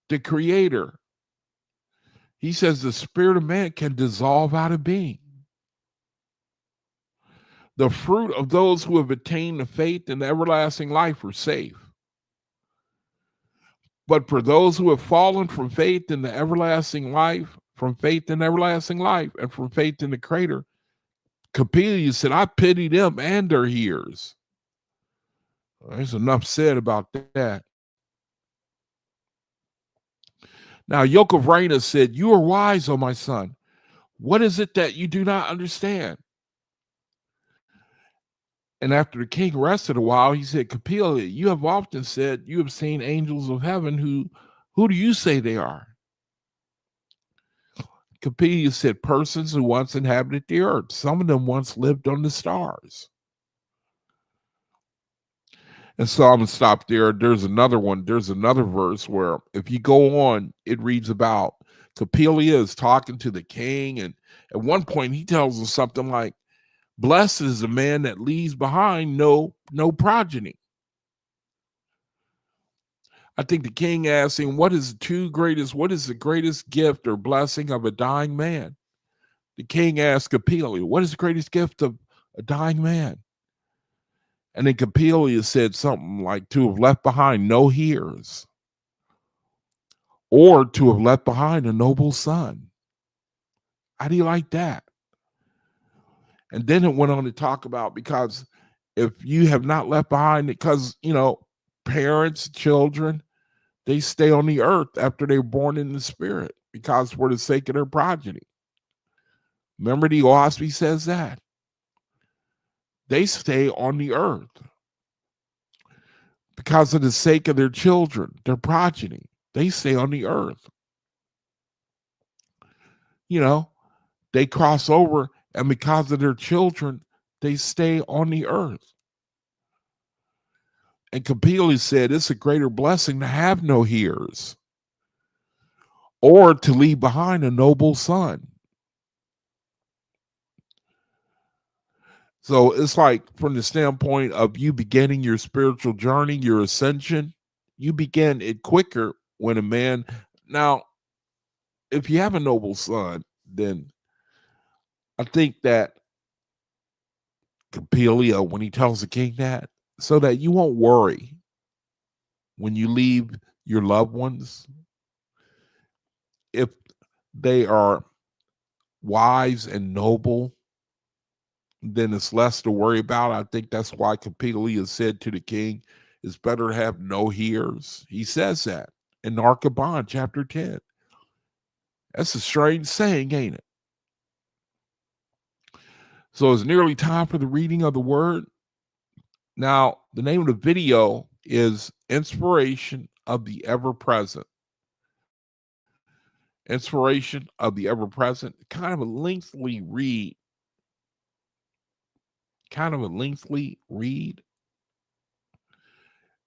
The creator, he says the spirit of man can dissolve out of being. The fruit of those who have attained the faith and the everlasting life are safe. But for those who have fallen from faith in the everlasting life, from faith in everlasting life, and from faith in the creator, Capella said, I pity them and their hearers. There's enough said about that. Now, Yoke of Raina said, you are wise, O my son. What is it that you do not understand? And after the king rested a while, he said, Capella, you have often said you have seen angels of heaven. Who do you say they are? Capella said, persons who once inhabited the earth. Some of them once lived on the stars. And so I'm going to stop there. There's another one. There's another verse where if you go on, it reads about Capella is talking to the king. And at one point, he tells us something like, blessed is the man that leaves behind no progeny. I think the king asked him, what is the greatest gift or blessing of a dying man? The king asked Capella, what is the greatest gift of a dying man? And then Capella said something like, to have left behind no heirs, or to have left behind a noble son. How do you like that? And then it went on to talk about, because if you have not left behind, because, parents, children, they stay on the earth after they're born in the spirit, because for the sake of their progeny. Remember, the Oahspe says that. They stay on the earth because of the sake of their children, their progeny. They stay on the earth. They cross over, and because of their children, they stay on the earth. And Capella said, it's a greater blessing to have no heirs, or to leave behind a noble son. So it's like, from the standpoint of you beginning your spiritual journey, your ascension, you begin it quicker when a man. Now, if you have a noble son, then I think that Capella, when he tells the king that, so that you won't worry when you leave your loved ones, if they are wise and noble, then it's less to worry about. I think that's why Capella said to the king, it's better to have no heirs. He says that in Narcoban, chapter 10. That's a strange saying, ain't it? So it's nearly time for the reading of the word. Now, the name of the video is inspiration of the ever-present. Inspiration of the ever-present. Kind of a lengthy read.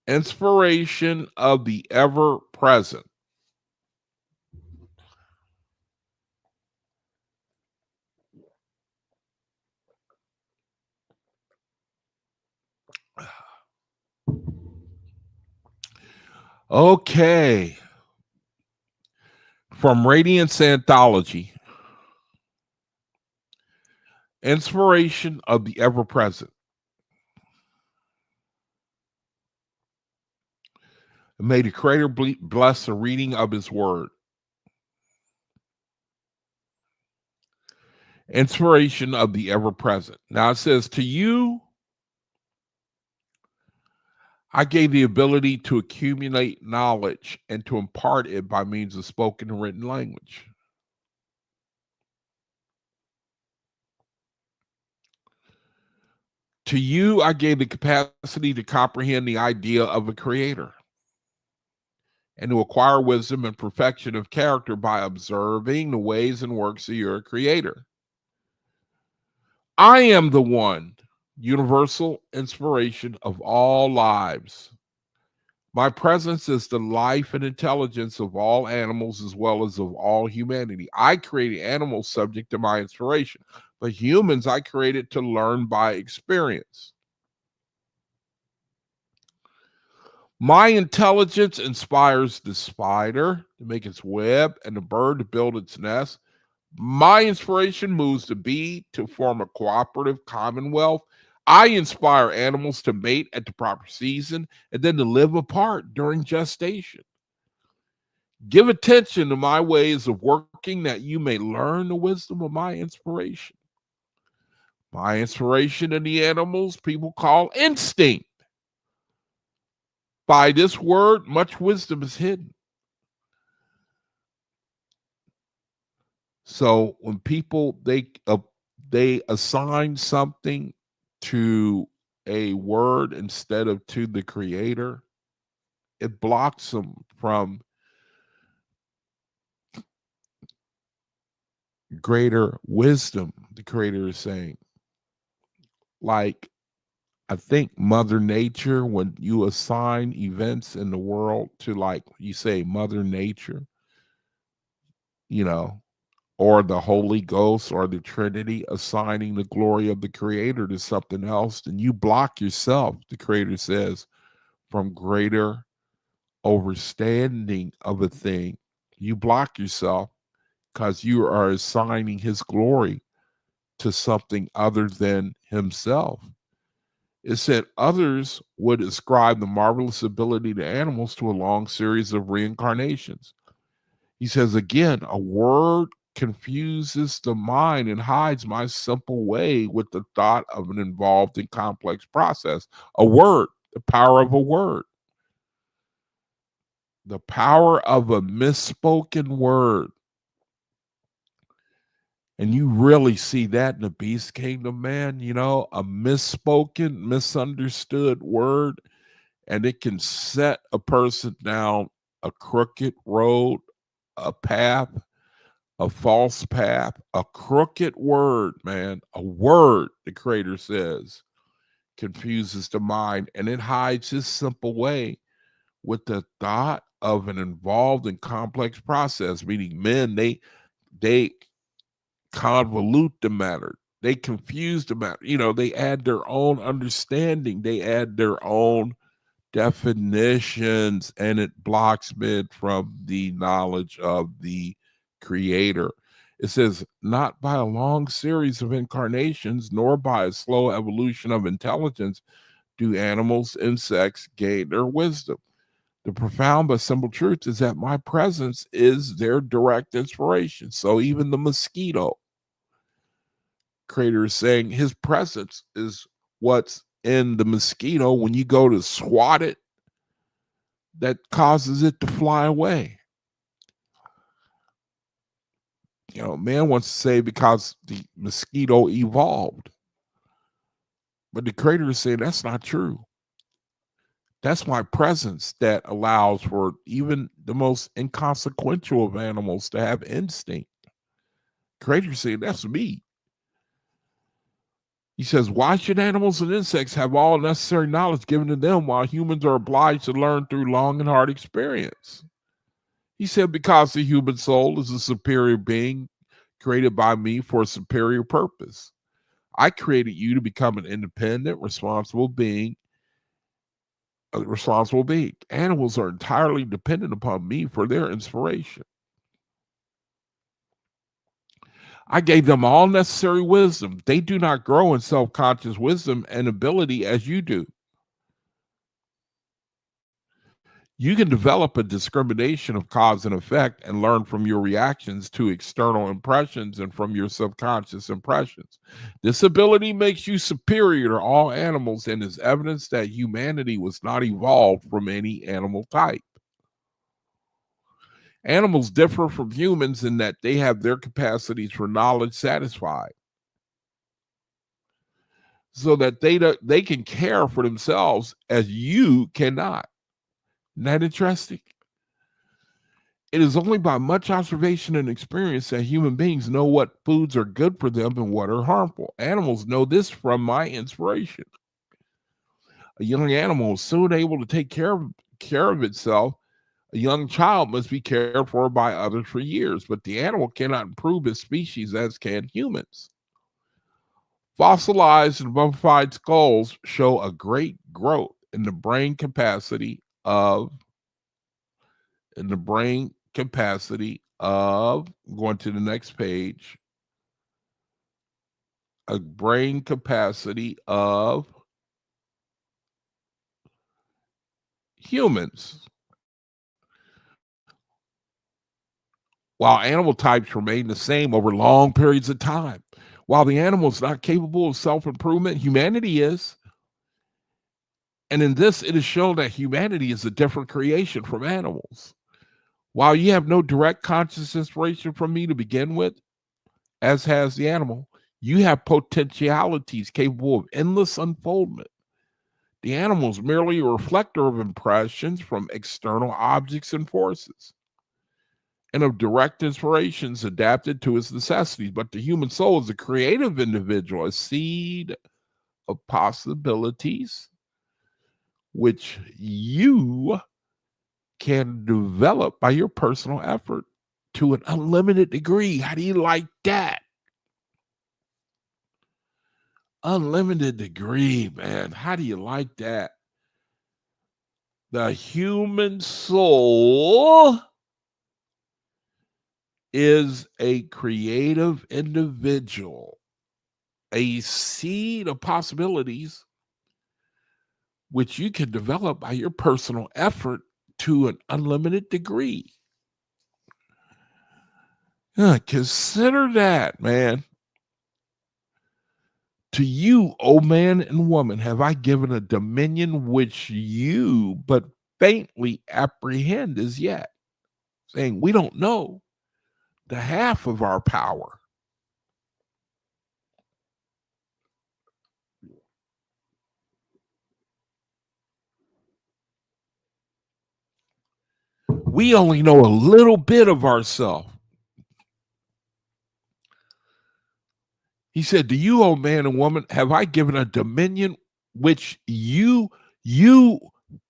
Inspiration of the ever-present. Okay. From Radiance anthology. Inspiration of the ever-present. May the Creator bless the reading of His Word. Inspiration of the ever-present. Now it says, to you, I gave the ability to accumulate knowledge and to impart it by means of spoken and written language. To you, I gave the capacity to comprehend the idea of a creator and to acquire wisdom and perfection of character by observing the ways and works of your creator. I am the one, universal inspiration of all lives. My presence is the life and intelligence of all animals as well as of all humanity. I created animals subject to my inspiration, but humans I created to learn by experience. My intelligence inspires the spider to make its web and the bird to build its nest. My inspiration moves the bee to form a cooperative commonwealth. I inspire animals to mate at the proper season and then to live apart during gestation. Give attention to my ways of working that you may learn the wisdom of my inspiration. My inspiration in the animals people call instinct. By this word, much wisdom is hidden. So when people they assign something to a word instead of to the creator, it blocks them from greater wisdom, the creator is saying. Like, I think Mother Nature, when you assign events in the world to, like, you say Mother Nature, you know, or the Holy Ghost or the Trinity, assigning the glory of the creator to something else, then you block yourself, the creator says, from greater overstanding of a thing. You block yourself because you are assigning his glory to something other than himself. It said others would ascribe the marvelous ability to animals to a long series of reincarnations. He says again, a word confuses the mind and hides my simple way with the thought of an involved and complex process. A word, the power of a word, the power of a misspoken word. And you really see that in the beast kingdom, man. You know, a misspoken, misunderstood word, and it can set a person down a crooked road, a path, a false path, a crooked word, man. A word, the creator says, confuses the mind, and it hides his simple way with the thought of an involved and complex process, meaning men, they convolute the matter. They confuse the matter. You know, they add their own understanding. They add their own definitions, and it blocks men from the knowledge of the creator. It says, not by a long series of incarnations, nor by a slow evolution of intelligence do animals, insects gain their wisdom. The profound but simple truth is that my presence is their direct inspiration. So even the mosquito, creator is saying his presence is what's in the mosquito when you go to swat it, that causes it to fly away. You know, man wants to say because the mosquito evolved, but the creator is saying that's not true. That's my presence that allows for even the most inconsequential of animals to have instinct. Creator said, that's me. He says, why should animals and insects have all necessary knowledge given to them while humans are obliged to learn through long and hard experience? He said, because the human soul is a superior being created by me for a superior purpose. I created you to become an independent, responsible being. Animals are entirely dependent upon me for their inspiration. I gave them all necessary wisdom. They do not grow in self-conscious wisdom and ability as you do. You can develop a discrimination of cause and effect and learn from your reactions to external impressions and from your subconscious impressions. This ability makes you superior to all animals and is evidence that humanity was not evolved from any animal type. Animals differ from humans in that they have their capacities for knowledge satisfied, so that they can care for themselves as you cannot. Isn't that interesting? It is only by much observation and experience that human beings know what foods are good for them and what are harmful. Animals know this from my inspiration. A young animal is soon able to take care of itself. A young child must be cared for by others for years, but the animal cannot improve its species as can humans. Fossilized and mummified skulls show a great growth in the brain capacity of going to the next page, a brain capacity of humans. While animal types remain the same over long periods of time. While the animal is not capable of self-improvement, humanity is. And in this, it is shown that humanity is a different creation from animals. While you have no direct conscious inspiration from me to begin with, as has the animal, you have potentialities capable of endless unfoldment. The animal is merely a reflector of impressions from external objects and forces, and of direct inspirations adapted to its necessities. But the human soul is a creative individual, a seed of possibilities, which you can develop by your personal effort to an unlimited degree. How do you like that? Unlimited degree, man. How do you like that? The human soul is a creative individual, a seed of possibilities which you can develop by your personal effort to an unlimited degree. Consider that, man. To you, O man and woman, have I given a dominion which you but faintly apprehend as yet, saying we don't know the half of our power. We only know a little bit of ourselves. He said, to you, O man and woman, have I given a dominion which you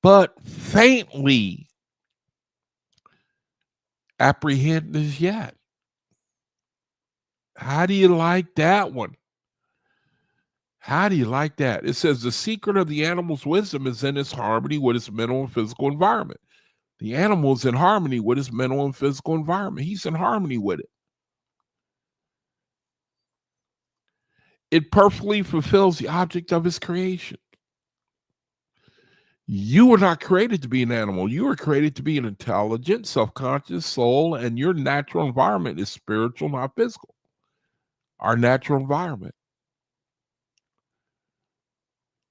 but faintly apprehend as yet. How do you like that one? How do you like that? It says the secret of the animal's wisdom is in its harmony with its mental and physical environment. The animal is in harmony with its mental and physical environment. He's in harmony with it. It perfectly fulfills the object of his creation. You were not created to be an animal. You were created to be an intelligent, self-conscious soul, and your natural environment is spiritual, not physical. Our natural environment.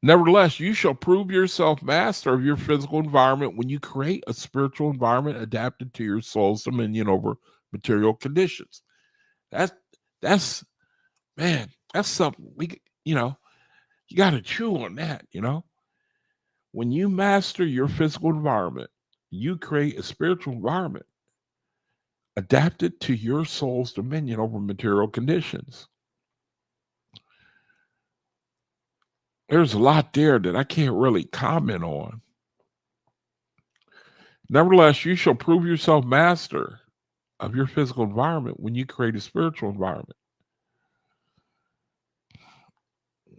Nevertheless, you shall prove yourself master of your physical environment when you create a spiritual environment adapted to your soul's dominion over material conditions. That's man, that's something you got to chew on that, When you master your physical environment, you create a spiritual environment adapted to your soul's dominion over material conditions. There's a lot there that I can't really comment on. Nevertheless, you shall prove yourself master of your physical environment when you create a spiritual environment.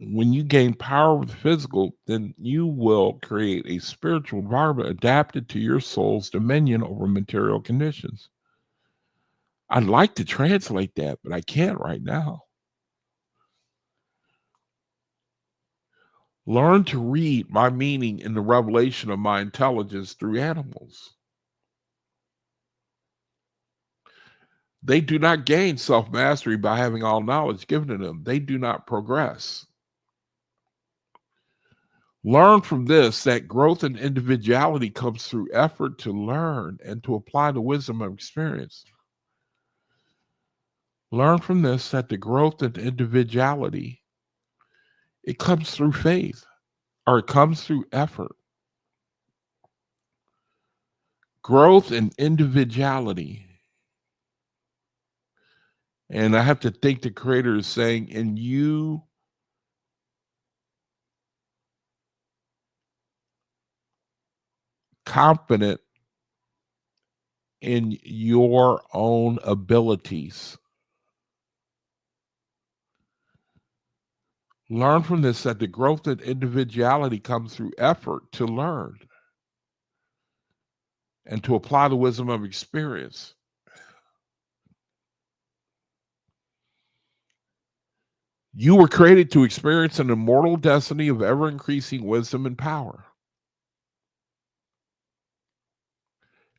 When you gain power with the physical, then you will create a spiritual environment adapted to your soul's dominion over material conditions. I'd like to translate that, but I can't right now. Learn to read my meaning in the revelation of my intelligence through animals. They do not gain self-mastery by having all knowledge given to them. They do not progress. Learn from this that growth and individuality comes through effort to learn and to apply the wisdom of experience. Learn from this that the growth and individuality, it comes through faith, or it comes through effort. Growth and individuality. And I have to think the Creator is saying, and you confident in your own abilities. Learn from this that the growth and individuality comes through effort to learn and to apply the wisdom of experience. You were created to experience an immortal destiny of ever-increasing wisdom and power.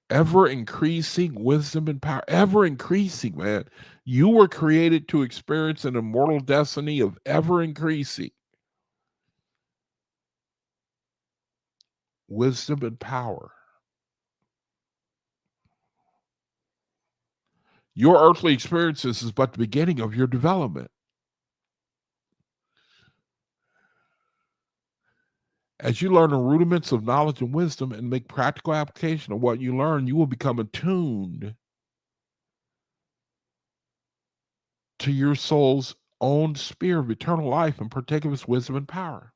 Ever-increasing wisdom and power. Ever-increasing, man. You were created to experience an immortal destiny of ever-increasing wisdom and power. Your earthly experiences is but the beginning of your development. As you learn the rudiments of knowledge and wisdom and make practical application of what you learn, you will become attuned to your soul's own sphere of eternal life and partake of its wisdom and power.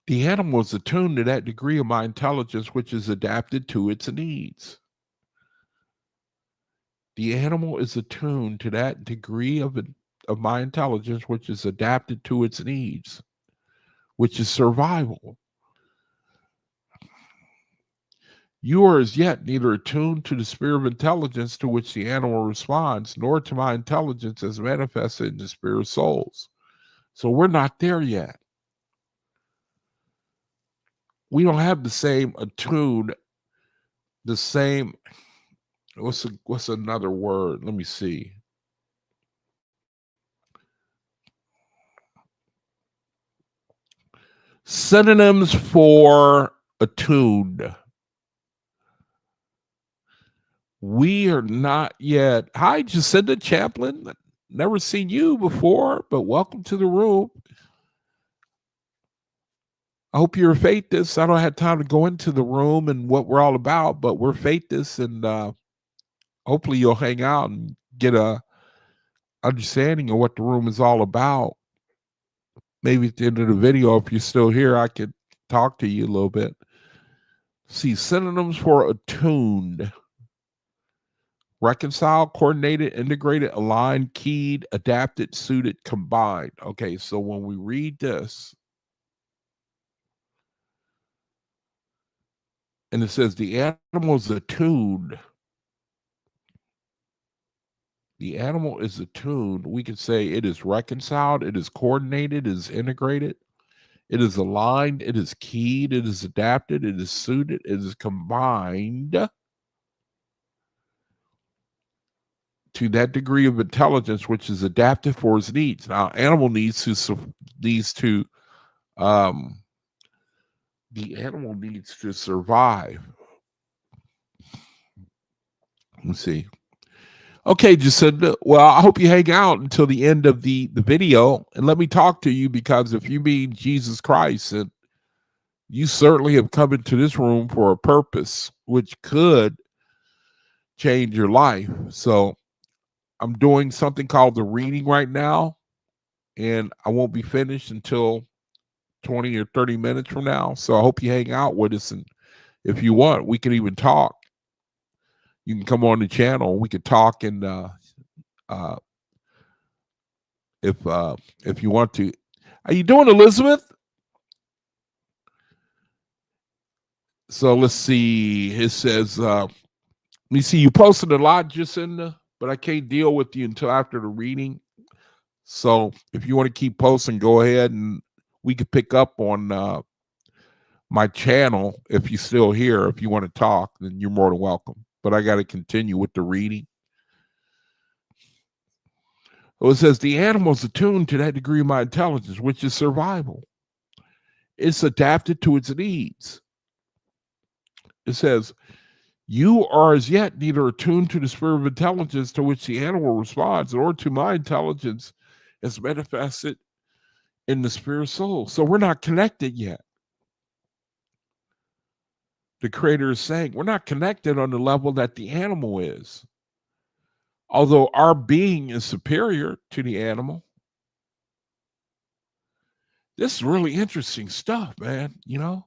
The animal is attuned to that degree of my intelligence which is adapted to its needs. The animal is attuned to that degree of my intelligence which is adapted to its needs, which is survival. You are as yet neither attuned to the sphere of intelligence to which the animal responds, nor to my intelligence as manifested in the sphere of souls. So we're not there yet. We don't have the same attuned, the same, what's another word? Let me see. Synonyms for attuned. We are not yet. Hi, Jacinda Chaplin. Never seen you before, but welcome to the room. I hope you're faithists. I don't have time to go into the room and what we're all about, but we're faithists, and hopefully you'll hang out and get a understanding of what the room is all about. Maybe at the end of the video, if you're still here, I could talk to you a little bit. See, synonyms for attuned. Reconciled, coordinated, integrated, aligned, keyed, adapted, suited, combined. Okay, so when we read this, and it says the animal is attuned. The animal is attuned. We could say it is reconciled, it is coordinated, it is integrated, it is aligned, it is keyed, it is adapted, it is suited, it is combined to that degree of intelligence which is adapted for its needs. Now, animal needs to the animal needs to survive. Let's see. Okay, Jacinda. Well, I hope you hang out until the end of the video and let me talk to you, because if you mean Jesus Christ, and you certainly have come into this room for a purpose, which could change your life. So I'm doing something called the reading right now, and I won't be finished until 20 or 30 minutes from now. So I hope you hang out with us, and if you want, we can even talk. You can come on the channel. We could talk, and uh, if you want to. How you doing, Elizabeth? So let's see. It says, let me see. You posted a lot, Jacinda, but I can't deal with you until after the reading. So if you want to keep posting, go ahead, and we could pick up on my channel if you're still here. If you want to talk, then you're more than welcome. But I got to continue with the reading. So it says, the animal's attuned to that degree of my intelligence, which is survival. It's adapted to its needs. It says, you are as yet neither attuned to the spirit of intelligence to which the animal responds, nor to my intelligence as manifested in the spirit soul. So we're not connected yet. The Creator is saying we're not connected on the level that the animal is. Although our being is superior to the animal. This is really interesting stuff, man. You know,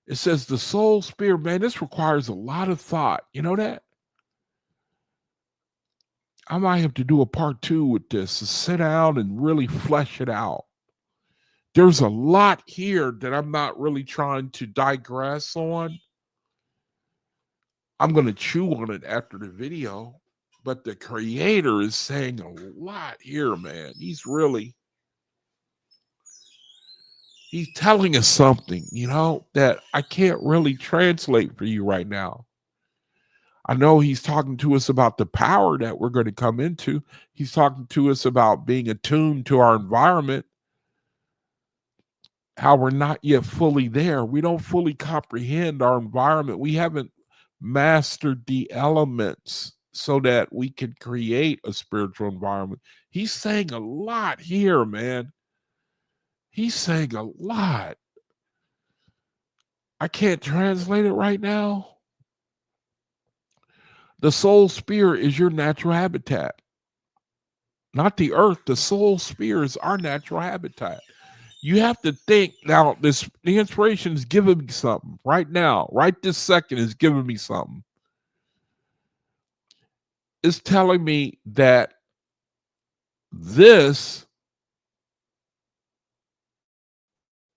it says the soul spirit, man, this requires a lot of thought. You know that? I might have to do a part 2 with this, to sit down and really flesh it out. There's a lot here that I'm not really trying to digress on. I'm going to chew on it after the video, but the Creator is saying a lot here, man. He's telling us something, you know, that I can't really translate for you right now. I know he's talking to us about the power that we're going to come into. He's talking to us about being attuned to our environment, how we're not yet fully there. We don't fully comprehend our environment. We haven't mastered the elements so that we can create a spiritual environment. He's saying a lot here, man. He's saying a lot. I can't translate it right now. The soul sphere is your natural habitat. Not the earth. The soul sphere is our natural habitat. You have to think now. The inspiration is giving me something right now. Right this second is giving me something. It's telling me that this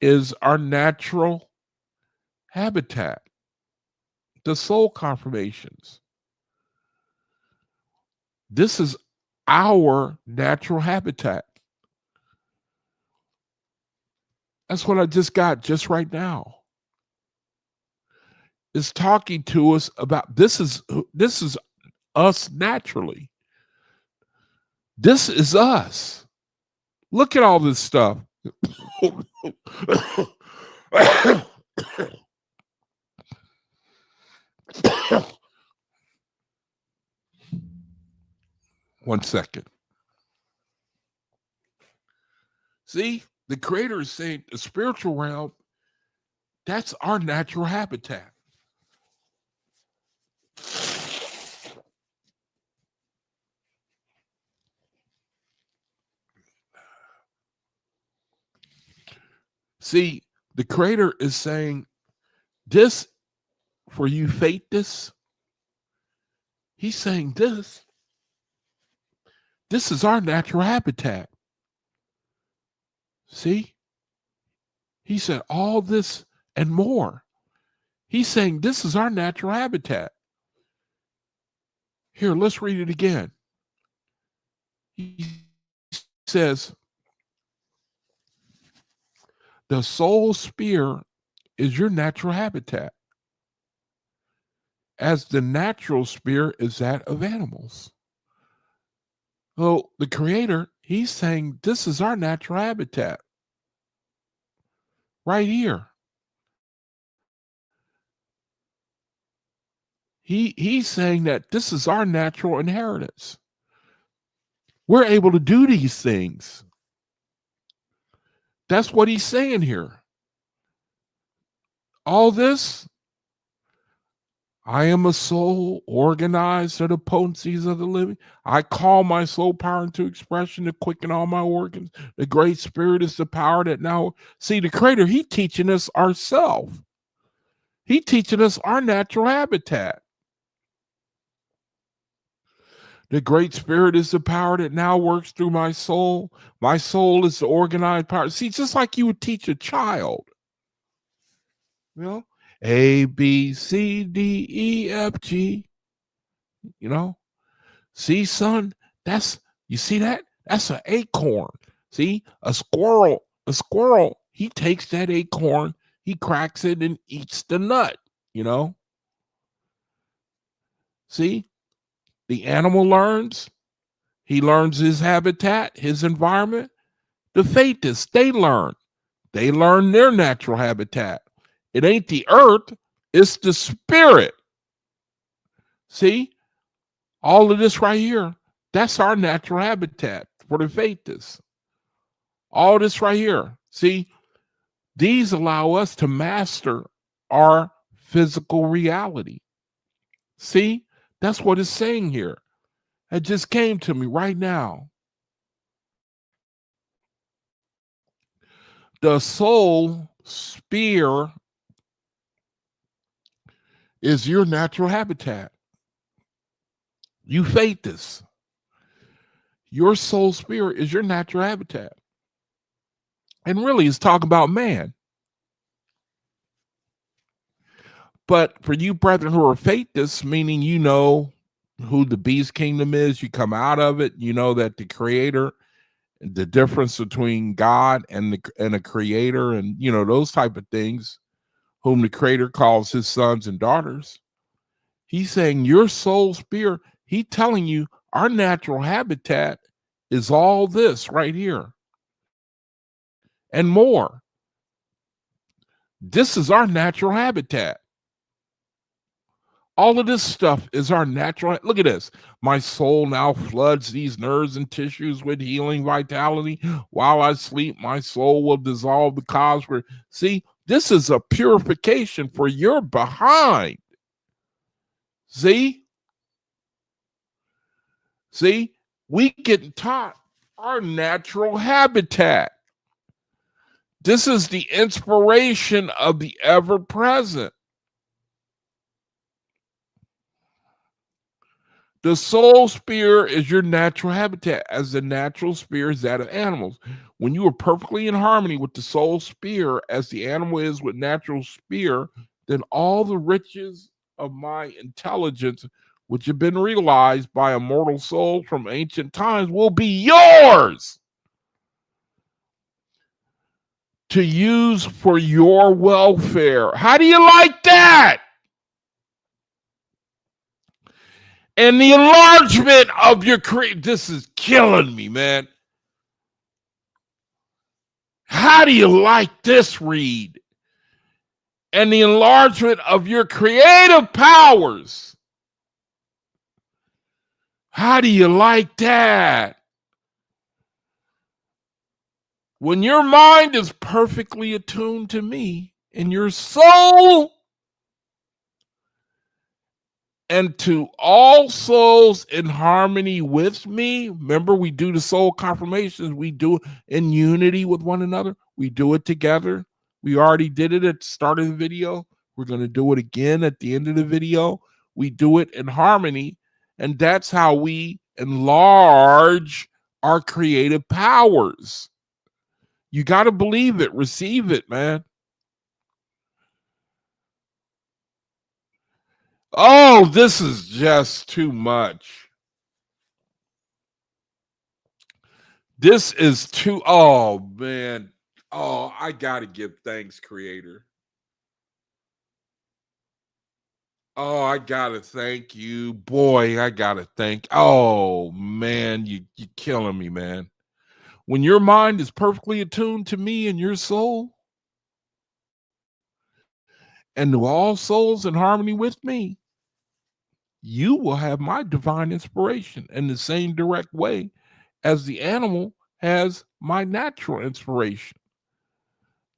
is our natural habitat. The soul confirmations. This is our natural habitat. That's what I just got just right now. It's talking to us about this is us naturally. This is us. Look at all this stuff. One second. See, the Creator is saying the spiritual realm, that's our natural habitat. See, the Creator is saying this for you, faithists. He's saying this is our natural habitat. See? He said all this and more. He's saying this is our natural habitat. Here, let's read it again. He says, the soul sphere is your natural habitat, as the natural sphere is that of animals. So the Creator, he's saying this is our natural habitat. Right here. He's saying that this is our natural inheritance. We're able to do these things. That's what he's saying here. All this, I am a soul organized to the potencies of the living. I call my soul power into expression to quicken all my organs. The great spirit is the power that now, see, the creator, he teaching us ourselves. He teaching us our natural habitat. The great spirit is the power that now works through my soul. My soul is the organized power. See, just like you would teach a child. You know, A, B, C, D, E, F, G. You know, see, son, you see that? That's an acorn. See, a squirrel, he takes that acorn, he cracks it and eats the nut, you know? See, the animal learns. He learns his habitat, his environment. The faithists, they learn. They learn their natural habitat. It ain't the earth, it's the spirit. See, all of this right here, that's our natural habitat for the faithists. All this right here. See, these allow us to master our physical reality. See, that's what it's saying here. It just came to me right now. The soul sphere is your natural habitat. You faithists. Your soul spirit is your natural habitat. And really, it's talking about man. But for you brethren who are faithists, meaning you know who the beast kingdom is, you come out of it, you know that the creator, the difference between God and a creator, and you know those type of things, whom the creator calls his sons and daughters. He's saying your soul spirit, he's telling you our natural habitat is all this right here and more. This is our natural habitat. All of this stuff is our natural. Look at this. My soul now floods these nerves and tissues with healing vitality. While I sleep, my soul will dissolve the cause for. See, this is a purification for your behind. See, we get taught our natural habitat. This is the inspiration of the ever present. The soul sphere is your natural habitat, as the natural sphere is that of animals. When you are perfectly in harmony with the soul sphere, as the animal is with natural sphere, then all the riches of my intelligence, which have been realized by immortal souls from ancient times, will be yours to use for your welfare. How do you like that? And the enlargement of your this is killing me, man. How do you like this, Reed? And the enlargement of your creative powers. How do you like that? When your mind is perfectly attuned to me and your soul and to all souls in harmony with me. Remember, we do the soul confirmations. We do it in unity with one another. We do it together. We already did it at the start of the video. We're going to do it again at the end of the video. We do it in harmony. And that's how we enlarge our creative powers. You got to believe it. Receive it, man. Oh, this is just too much. This is too, oh man. Oh, I gotta give thanks, Creator. Oh, I gotta thank you. Boy, I gotta thank. Oh man, you're killing me, man. When your mind is perfectly attuned to me and your soul, and to all souls in harmony with me, you will have my divine inspiration in the same direct way as the animal has my natural inspiration.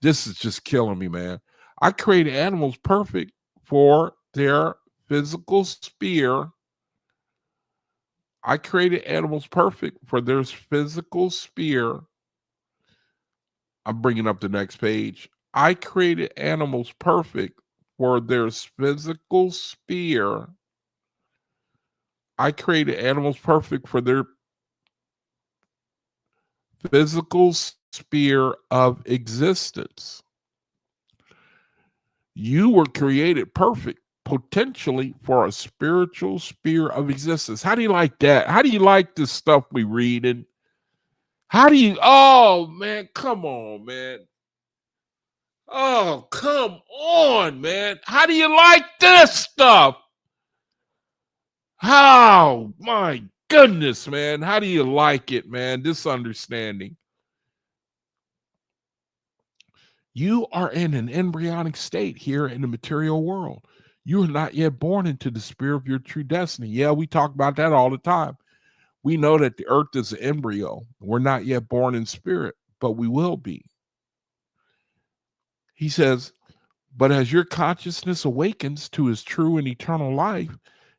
This is just killing me, man. I created animals perfect for their physical sphere. I created animals perfect for their physical sphere. I'm bringing up the next page. I created animals perfect for their physical sphere. I created animals perfect for their physical sphere of existence. You were created perfect potentially for a spiritual sphere of existence. How do you like that? How do you like this stuff we reading? How do you, oh man, come on, man. Oh, come on, man. How do you like this stuff? Oh, my goodness, man. How do you like it, man? This understanding. You are in an embryonic state here in the material world. You are not yet born into the sphere of your true destiny. Yeah, we talk about that all the time. We know that the earth is an embryo. We're not yet born in spirit, but we will be. He says, but as your consciousness awakens to his true and eternal life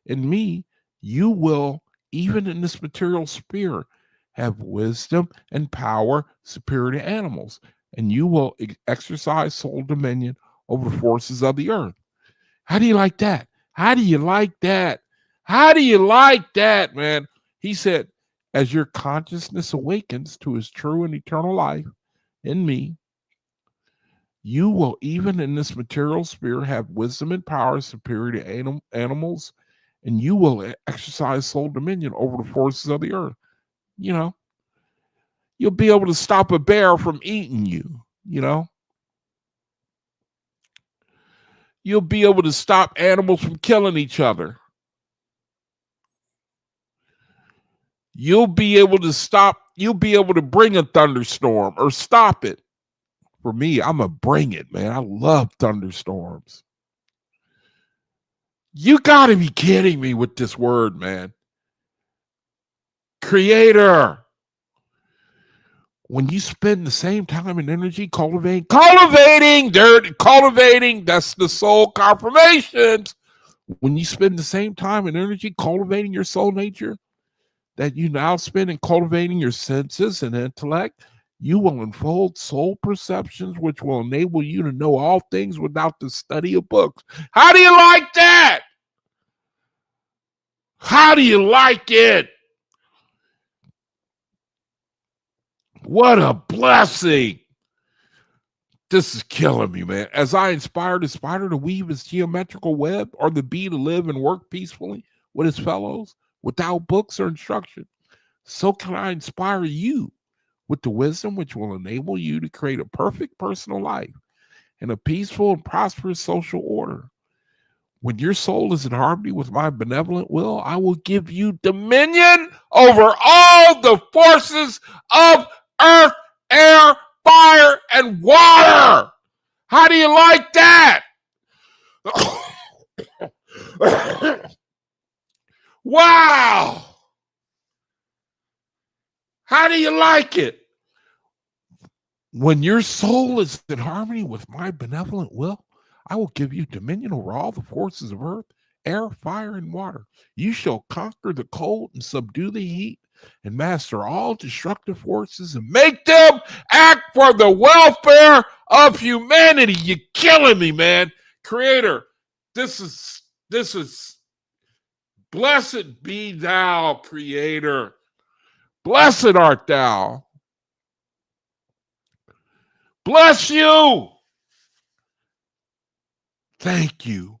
in me, you will, even in this material sphere, have wisdom and power superior to animals, and you will exercise soul dominion over the forces of the earth. How do you like that? How do you like that? How do you like that, man? He said, as your consciousness awakens to his true and eternal life in me, you will, even in this material sphere, have wisdom and power superior to animals, and you will exercise soul dominion over the forces of the earth. You know, you'll be able to stop a bear from eating you. You know, you'll be able to stop animals from killing each other. You'll be able to bring a thunderstorm or stop it. For me, I'm a bring it, man. I love thunderstorms. You got to be kidding me with this word, man. Creator. When you spend the same time and energy cultivating, that's the soul confirmations. When you spend the same time and energy cultivating your soul nature that you now spend in cultivating your senses and intellect, you will unfold soul perceptions, which will enable you to know all things without the study of books. How do you like that? How do you like it? What a blessing. This is killing me, man. As I inspired the spider to weave his geometrical web, or the bee to live and work peacefully with his fellows without books or instruction, so can I inspire you with the wisdom which will enable you to create a perfect personal life and a peaceful and prosperous social order. When your soul is in harmony with my benevolent will, I will give you dominion over all the forces of earth, air, fire, and water. How do you like that? Wow. How do you like it? When your soul is in harmony with my benevolent will, I will give you dominion over all the forces of earth, air, fire, and water. You shall conquer the cold and subdue the heat and master all destructive forces and make them act for the welfare of humanity. You're killing me, man. Creator, this is blessed be thou, Creator. Blessed art thou. Bless you. Thank you.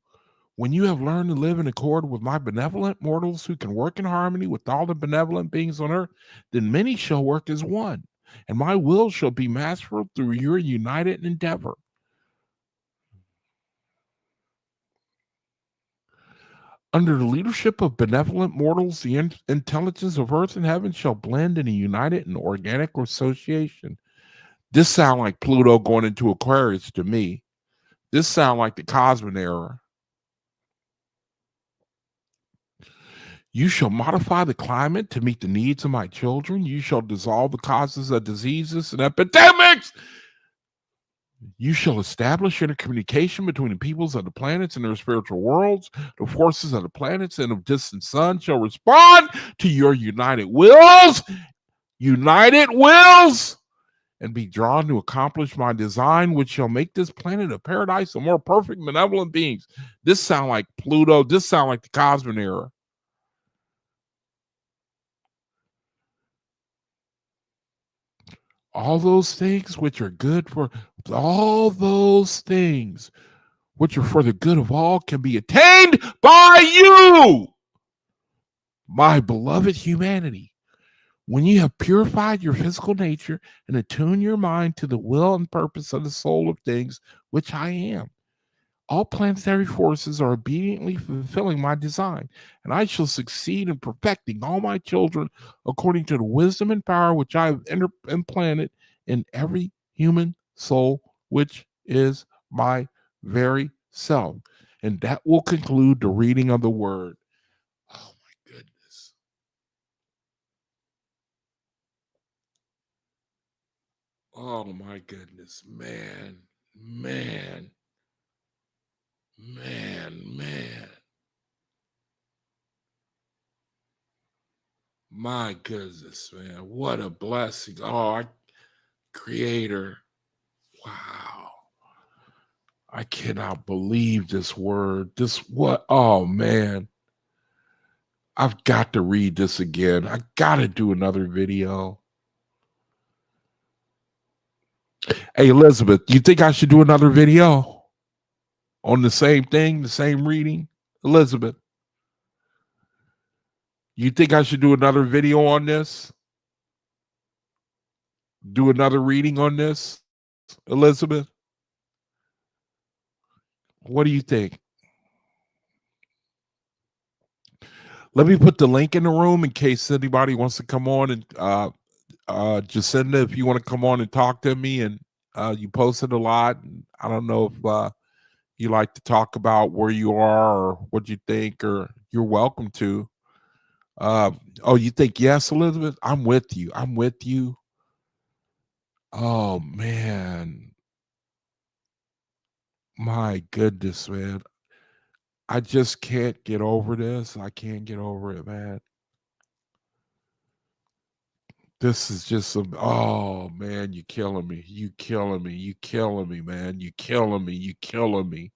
When you have learned to live in accord with my benevolent mortals who can work in harmony with all the benevolent beings on earth, then many shall work as one, and my will shall be masterful through your united endeavor. Under the leadership of benevolent mortals, the intelligence of earth and heaven shall blend in a united and organic association. This sounds like Pluto going into Aquarius to me. This sounds like the Cosmic era. You shall modify the climate to meet the needs of my children. You shall dissolve the causes of diseases and epidemics. You shall establish intercommunication between the peoples of the planets and their spiritual worlds. The forces of the planets and of distant suns shall respond to your united wills, and be drawn to accomplish my design, which shall make this planet a paradise of more perfect, benevolent beings. This sound like Pluto. This sound like the Cosmic era. All those things which are good for all those things which are for the good of all can be attained by you, my beloved humanity. When you have purified your physical nature and attuned your mind to the will and purpose of the soul of things, which I am, all planetary forces are obediently fulfilling my design, and I shall succeed in perfecting all my children according to the wisdom and power which I have implanted in every human soul, which is my very self. And that will conclude the reading of the word. Oh my goodness. Oh my goodness, man. My goodness, man. What a blessing. Oh, Creator. Wow. I cannot believe this word. Oh man. I've got to read this again. I got to do another video. Hey, Elizabeth, you think I should do another video on the same thing, the same reading? Elizabeth, you think I should do another video on this? Do another reading on this, Elizabeth? What do you think? Let me put the link in the room in case anybody wants to come on, and Jacinda, if you want to come on and talk to me, and you posted a lot. And I don't know if you like to talk about where you are or what you think, or you're welcome to. Oh, you think yes, Elizabeth? I'm with you. Oh man. My goodness, man. I just can't get over this. I can't get over it, man. This is just oh man, you killing me. You killing me, man. You killing me.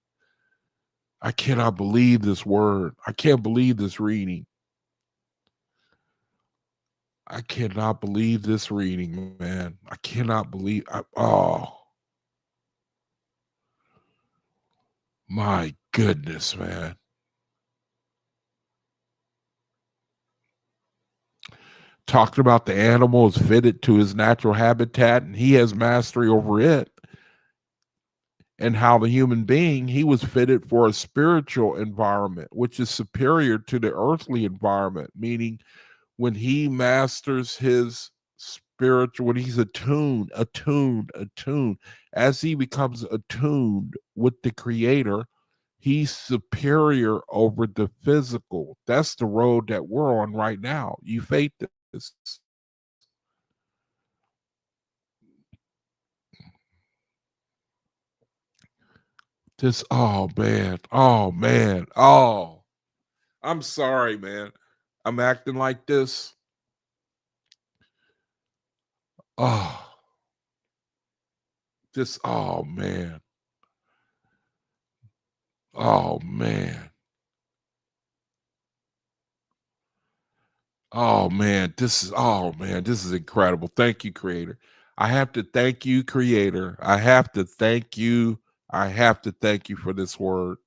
I cannot believe this word. I can't believe this reading. I cannot believe this reading, man. I cannot believe my goodness, man. Talking about the animal is fitted to his natural habitat and he has mastery over it. And how the human being, he was fitted for a spiritual environment, which is superior to the earthly environment, meaning when he masters his spiritual, when he's attuned, as he becomes attuned with the creator, he's superior over the physical. That's the road that we're on right now. You faith this. Oh man. I'm sorry, man. I'm acting like this. Oh man. Oh man. Oh man, this is incredible. Thank you, Creator. I have to thank you, Creator. I have to thank you for this word.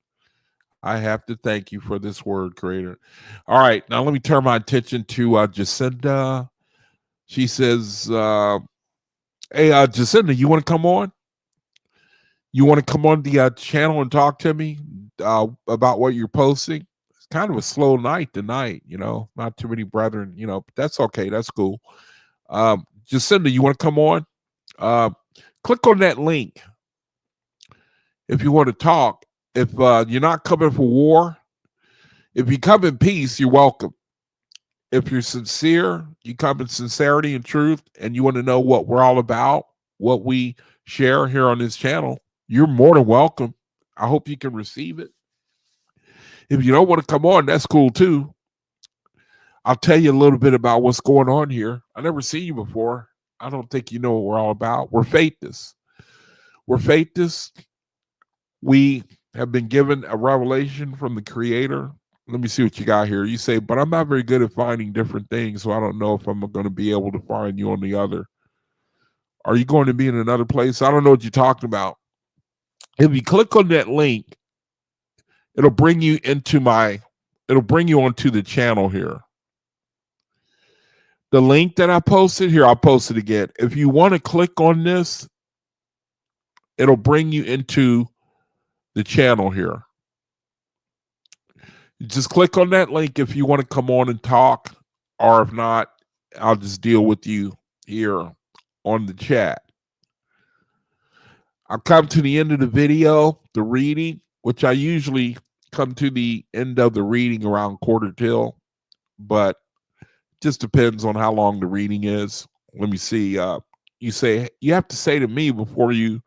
I have to thank you for this word, Creator. All right, now let me turn my attention to Jacinda. She says, hey, Jacinda, you want to come on? You want to come on the channel and talk to me about what you're posting? It's kind of a slow night tonight, not too many brethren, but that's okay. That's cool. Jacinda, you want to come on? Click on that link if you want to talk. If you're not coming for war, if you come in peace, you're welcome. If you're sincere, you come in sincerity and truth, and you want to know what we're all about, what we share here on this channel, you're more than welcome. I hope you can receive it. If you don't want to come on, that's cool too. I'll tell you a little bit about what's going on here. I never seen you before. I don't think you know what we're all about. We're faithists. We're faithists. We have been given a revelation from the Creator. Let me see what you got here. You say, but I'm not very good at finding different things, so I don't know if I'm going to be able to find you on the other. Are you going to be in another place? I don't know what you're talking about. If you click on that link, it'll bring you onto the channel here. The link that I posted here, I'll post it again. If you want to click on this, it'll bring you into the channel here. You just click on that link if you want to come on and talk, or if not, I'll just deal with you here on the chat. I'll come to the end of the video, the reading, which I usually come to the end of the reading around quarter till, but just depends on how long the reading is. Let me see. You have to say to me before you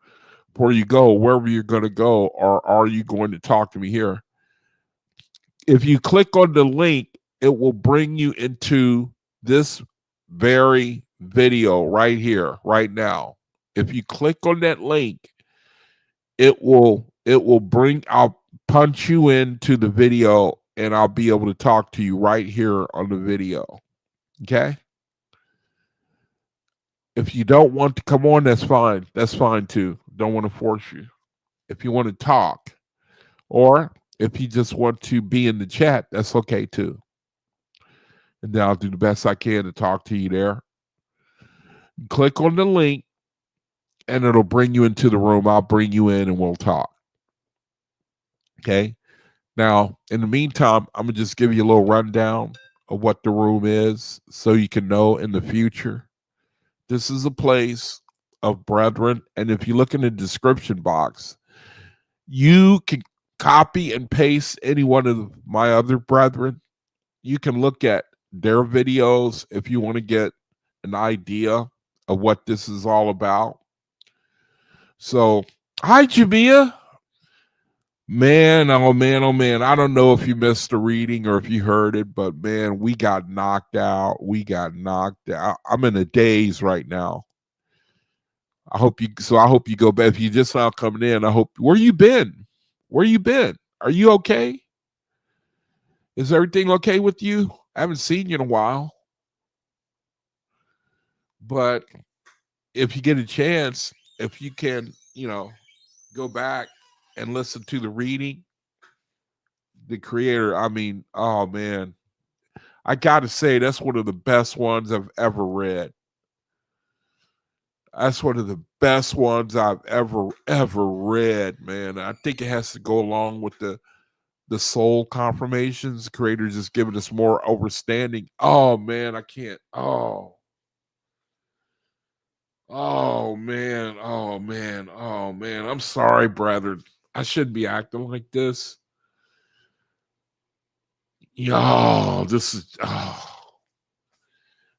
go, wherever you're going to go, or are you going to talk to me here? If you click on the link, it will bring you into this very video right here, right now. If you click on that link, I'll punch you into the video, and I'll be able to talk to you right here on the video. Okay? If you don't want to come on, that's fine. That's fine too. Don't want to force you. If you want to talk, or if you just want to be in the chat, that's okay too. And then I'll do the best I can to talk to you there. Click on the link, and it'll bring you into the room. I'll bring you in, and we'll talk. Okay? Now, in the meantime, I'm going to just give you a little rundown of what the room is so you can know in the future. This is a place of brethren. And if you look in the description box, you can copy and paste any one of my other brethren. You can look at their videos if you want to get an idea of what this is all about. So, hi, Jamia. Man, oh man, oh man. I don't know if you missed the reading or if you heard it, but man, we got knocked out. I'm in a daze right now. I hope you go back. If you just now coming in, where you been? Where you been? Are you okay? Is everything okay with you? I haven't seen you in a while. But if you get a chance, if you can, go back and listen to the reading, the Creator, I mean, oh man, I got to say, that's one of the best ones I've ever read. That's one of the best ones I've ever read, man. I think it has to go along with the soul confirmations. The Creator just giving us more understanding. Oh man, I can't. Oh man. Oh man. Oh man. I'm sorry, brother. I shouldn't be acting like this. Yo, this is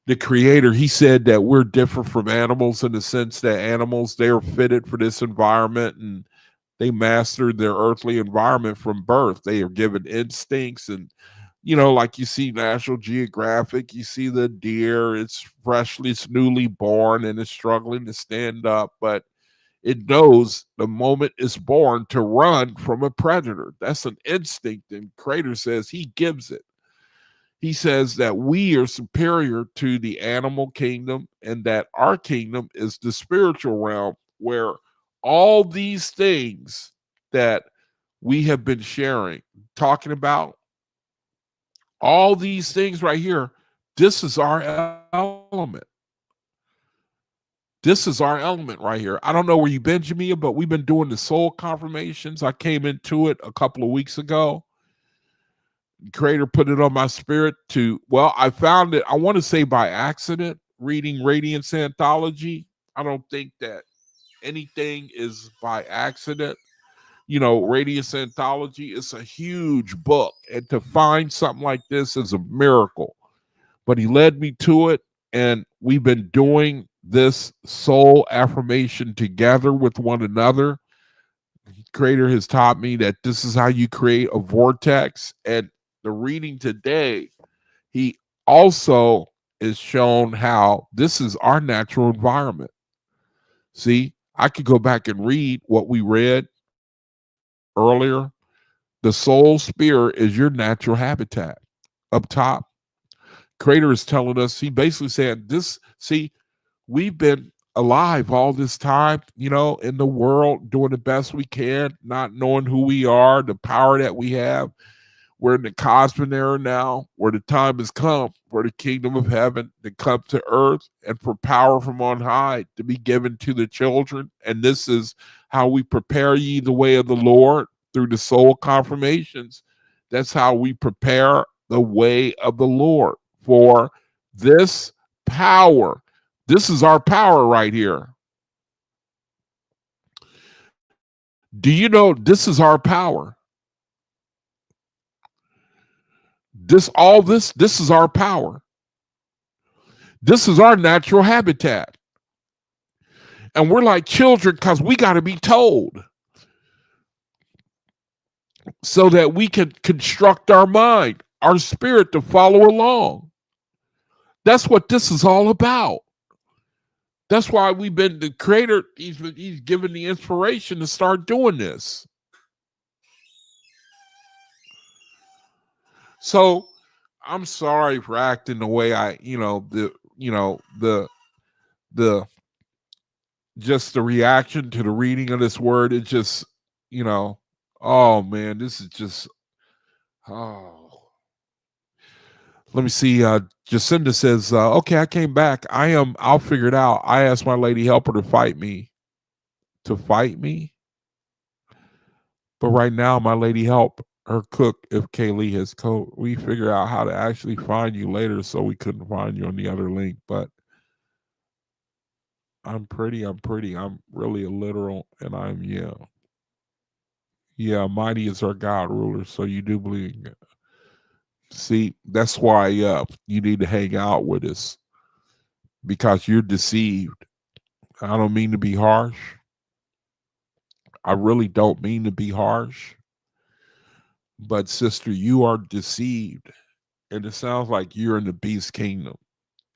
the Creator. He said that we're different from animals in the sense that animals, they are fitted for this environment and they mastered their earthly environment from birth. They are given instincts, and like you see National Geographic, you see the deer, it's newly born and it's struggling to stand up, but it knows the moment it's born to run from a predator. That's an instinct, and Creator says he gives it. He says that we are superior to the animal kingdom, and that our kingdom is the spiritual realm, where all these things that we have been talking about, all these things right here, this is our element. This is our element right here. I don't know where you've been, Jamia, but we've been doing the soul confirmations. I came into it a couple of weeks ago. Creator put it on my spirit I found it, I want to say by accident, reading Radiance anthology. I don't think that anything is by accident. Radiance anthology is a huge book, and to find something like this is a miracle. but he led me to it. And we've been doing this soul affirmation together with one another. Creator has taught me that this is how you create a vortex. And the reading today, he also is shown how this is our natural environment. See, I could go back and read what we read earlier. The soul sphere is your natural habitat up top. Creator is telling us, he basically said, this, see, we've been alive all this time, in the world, doing the best we can, not knowing who we are, the power that we have. We're in the cosmic era now, where the time has come for the kingdom of heaven to come to earth and for power from on high to be given to the children. And this is how we prepare ye the way of the Lord through the soul confirmations. That's how we prepare the way of the Lord for this power. This is our power right here. Do you know this is our power? This is our power. This is our natural habitat. And we're like children because we got to be told so that we can construct our mind, our spirit to follow along. That's what this is all about. That's why we've been, the creator, he's given the inspiration to start doing this. So I'm sorry for acting the way the just the reaction to the reading of this word. It just, oh man, this is just, oh. Let me see. Jacinda says, okay, I came back. I'll figure it out. I asked my lady helper to fight me. To fight me? But right now, my lady help her cook if Kaylee has code. We figure out how to actually find you later, so we couldn't find you on the other link. But I'm pretty. I'm really a literal, and yeah, mighty is our God ruler. So you do believe in it. See, that's why you need to hang out with us, because you're deceived. I don't mean to be harsh. I really don't mean to be harsh. But sister, you are deceived. And it sounds like you're in the beast kingdom.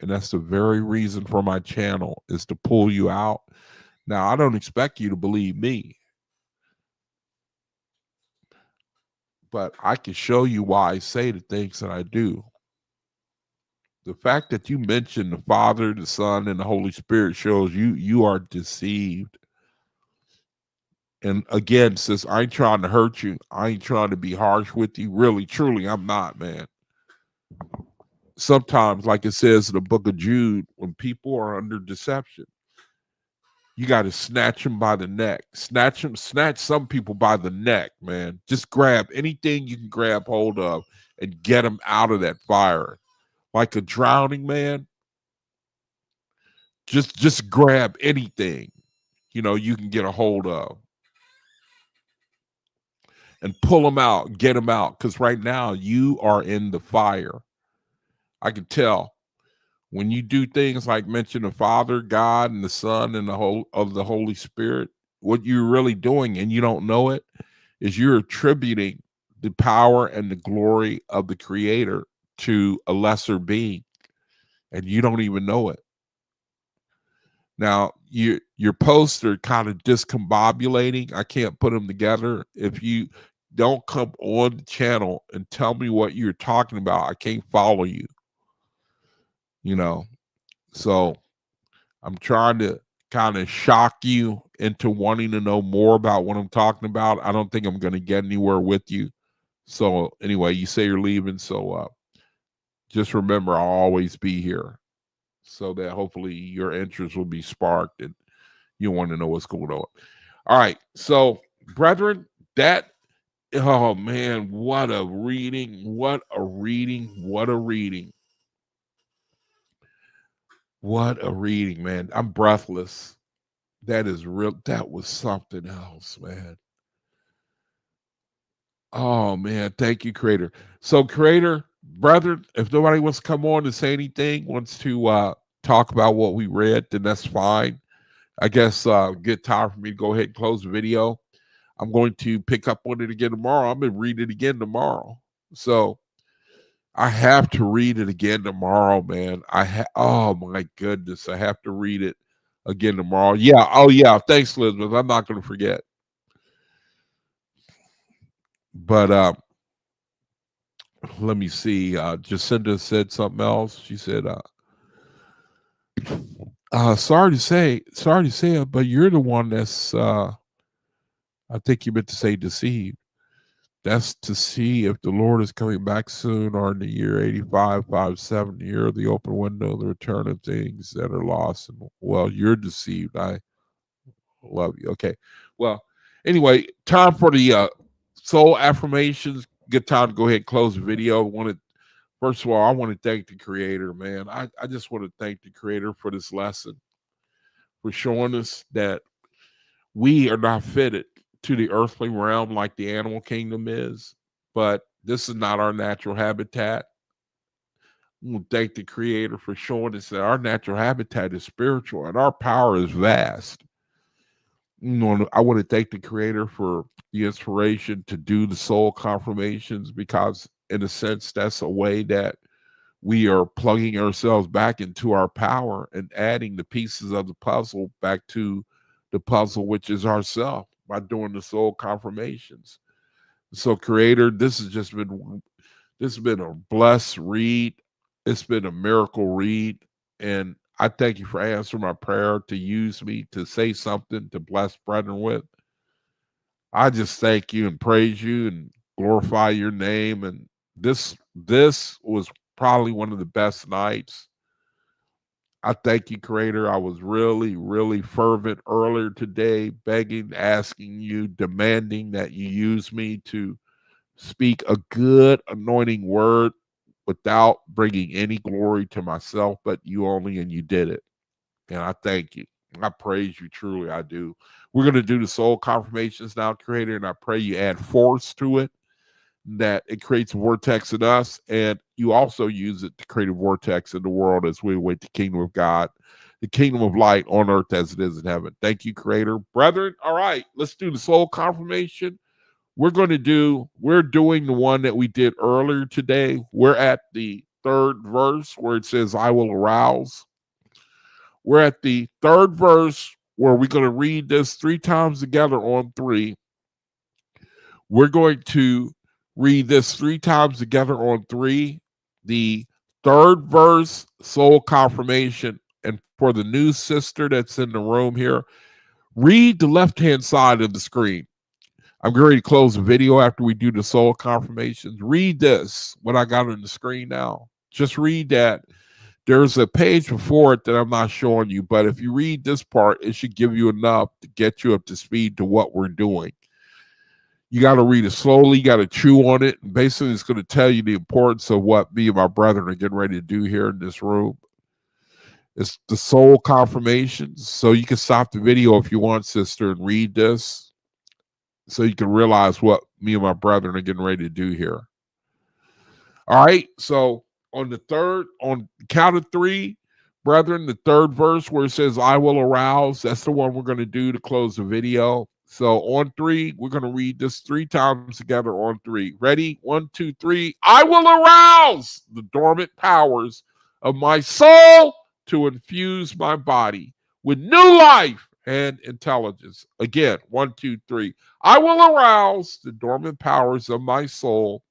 And that's the very reason for my channel, is to pull you out. Now, I don't expect you to believe me, but I can show you why I say the things that I do. The fact that you mentioned the Father, the Son, and the Holy Spirit shows you are deceived. And again, sis, I ain't trying to hurt you. I ain't trying to be harsh with you. Really, truly, I'm not, man. Sometimes, like it says in the book of Jude, when people are under deception, you got to snatch them by the neck. Snatch some people by the neck, man. Just grab anything you can grab hold of and get them out of that fire. Like a drowning man, just grab anything, you can get a hold of and pull them out, get them out. Because right now you are in the fire. I can tell when you do things like mention the Father, God, and the Son, and the Holy Spirit. What you're really doing, and you don't know it, is you're attributing the power and the glory of the Creator to a lesser being, and you don't even know it. Now, your posts are kind of discombobulating. I can't put them together. If you don't come on the channel and tell me what you're talking about, I can't follow you. So I'm trying to kind of shock you into wanting to know more about what I'm talking about. I don't think I'm going to get anywhere with you. So anyway, you say you're leaving. So just remember, I'll always be here, so that hopefully your interest will be sparked and you want to know what's going on. All right. So, brethren, oh man, what a reading. What a reading. What a reading. What a reading, man. I'm breathless. That is real. That was something else, man. Oh man, thank you, Creator. So, Creator, brethren, if nobody wants to come on and say anything, wants to talk about what we read, then that's fine. I guess good time for me to go ahead and close the video. I'm going to pick up on it again tomorrow. I'm going to read it again tomorrow. So I have to read it again tomorrow, man. Oh my goodness, I have to read it again tomorrow. Yeah. Oh yeah. Thanks, Elizabeth. I'm not going to forget. But let me see. Jacinda said something else. She said, sorry to say it, but you're the one that's I think you meant to say deceived. That's to see if the Lord is coming back soon or in the year 85, 57, the year of the open window, the return of things that are lost. And well, you're deceived. I love you. Okay. Well, anyway, time for the soul affirmations. Good time to go ahead and close the video. First of all, I want to thank the Creator, man. I just want to thank the Creator for this lesson, for showing us that we are not fitted to the earthly realm like the animal kingdom is, but this is not our natural habitat. I want to thank the Creator for showing us that our natural habitat is spiritual and our power is vast. I want to thank the Creator for the inspiration to do the soul confirmations, because in a sense that's a way that we are plugging ourselves back into our power and adding the pieces of the puzzle back to the puzzle, which is ourself, by doing the soul confirmations. So, Creator, this has been a blessed read. It's been a miracle read, and I thank you for answering my prayer to use me to say something to bless brethren with. I just thank you and praise you and glorify your name. And this was probably one of the best nights. I thank you, Creator. I was really, really fervent earlier today, begging, asking you, demanding that you use me to speak a good anointing word without bringing any glory to myself, but you only, and you did it. And I thank you. I praise you, truly, I do. We're going to do the soul confirmations now, Creator, and I pray you add force to it, that it creates a vortex in us, and you also use it to create a vortex in the world as we await the kingdom of God, the kingdom of light on earth as it is in heaven. Thank you, Creator. Brethren, all right, let's do the soul confirmation. We're doing the one that we did earlier today. We're at the third verse where it says, I will arouse. We're at the third verse where we're going to read this 3 times together on 3. We're going to read this 3 times together on 3. The third verse, soul confirmation. And for the new sister that's in the room here, read the left-hand side of the screen. I'm going to close the video after we do the soul confirmations. Read this, what I got on the screen now. Just read that. There's a page before it that I'm not showing you, but if you read this part, it should give you enough to get you up to speed to what we're doing. You got to read it slowly. You got to chew on it. And basically, it's going to tell you the importance of what me and my brethren are getting ready to do here in this room. It's the soul confirmations. So you can stop the video if you want, sister, and read this so you can realize what me and my brethren are getting ready to do here. All right. So on count of 3, brethren, the third verse where it says, I will arouse, that's the one we're going to do to close the video. So on 3, we're going to read this 3 times together on 3. Ready? 1, 2, 3. I will arouse the dormant powers of my soul to infuse my body with new life and intelligence. Again, 1, 2, 3. I will arouse the dormant powers of my soul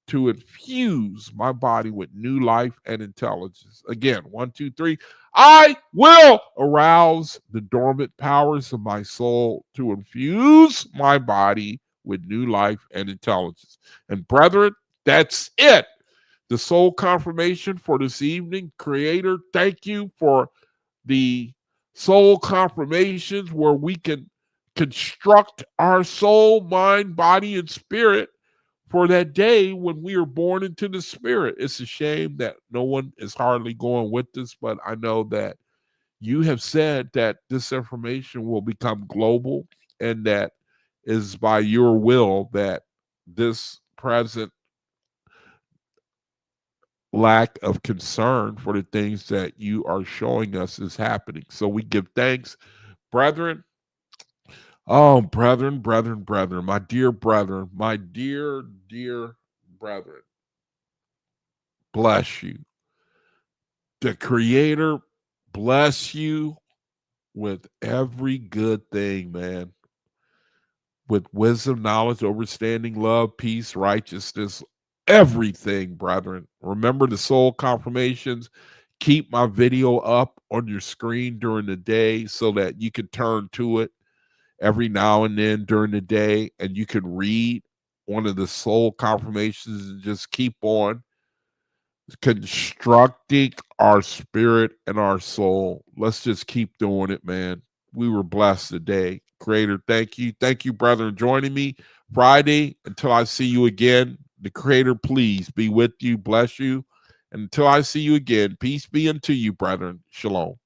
to infuse my body with new life and intelligence. Again, 1, 2, 3. I will arouse the dormant powers of my soul to infuse my body with new life and intelligence. And brethren, that's it. The soul confirmation for this evening. Creator, thank you for the soul confirmations where we can construct our soul, mind, body, and spirit for that day when we are born into the spirit. It's a shame that no one is hardly going with this, but I know that you have said that this information will become global, and that is by your will that this present lack of concern for the things that you are showing us is happening. So we give thanks, brethren. Oh, brethren, my dear brethren, my dear brethren, bless you. The Creator bless you with every good thing, man. With wisdom, knowledge, understanding, love, peace, righteousness, everything, brethren. Remember the soul confirmations. Keep my video up on your screen during the day so that you can turn to it every now and then during the day and you can read one of the soul confirmations and just keep on constructing our spirit and our soul. Let's just keep doing it, man. We were blessed today. Creator, thank you. Thank you, brother, for joining me Friday. Until I see you again, the Creator, please be with you, bless you. And until I see you again, peace be unto you, brethren. Shalom.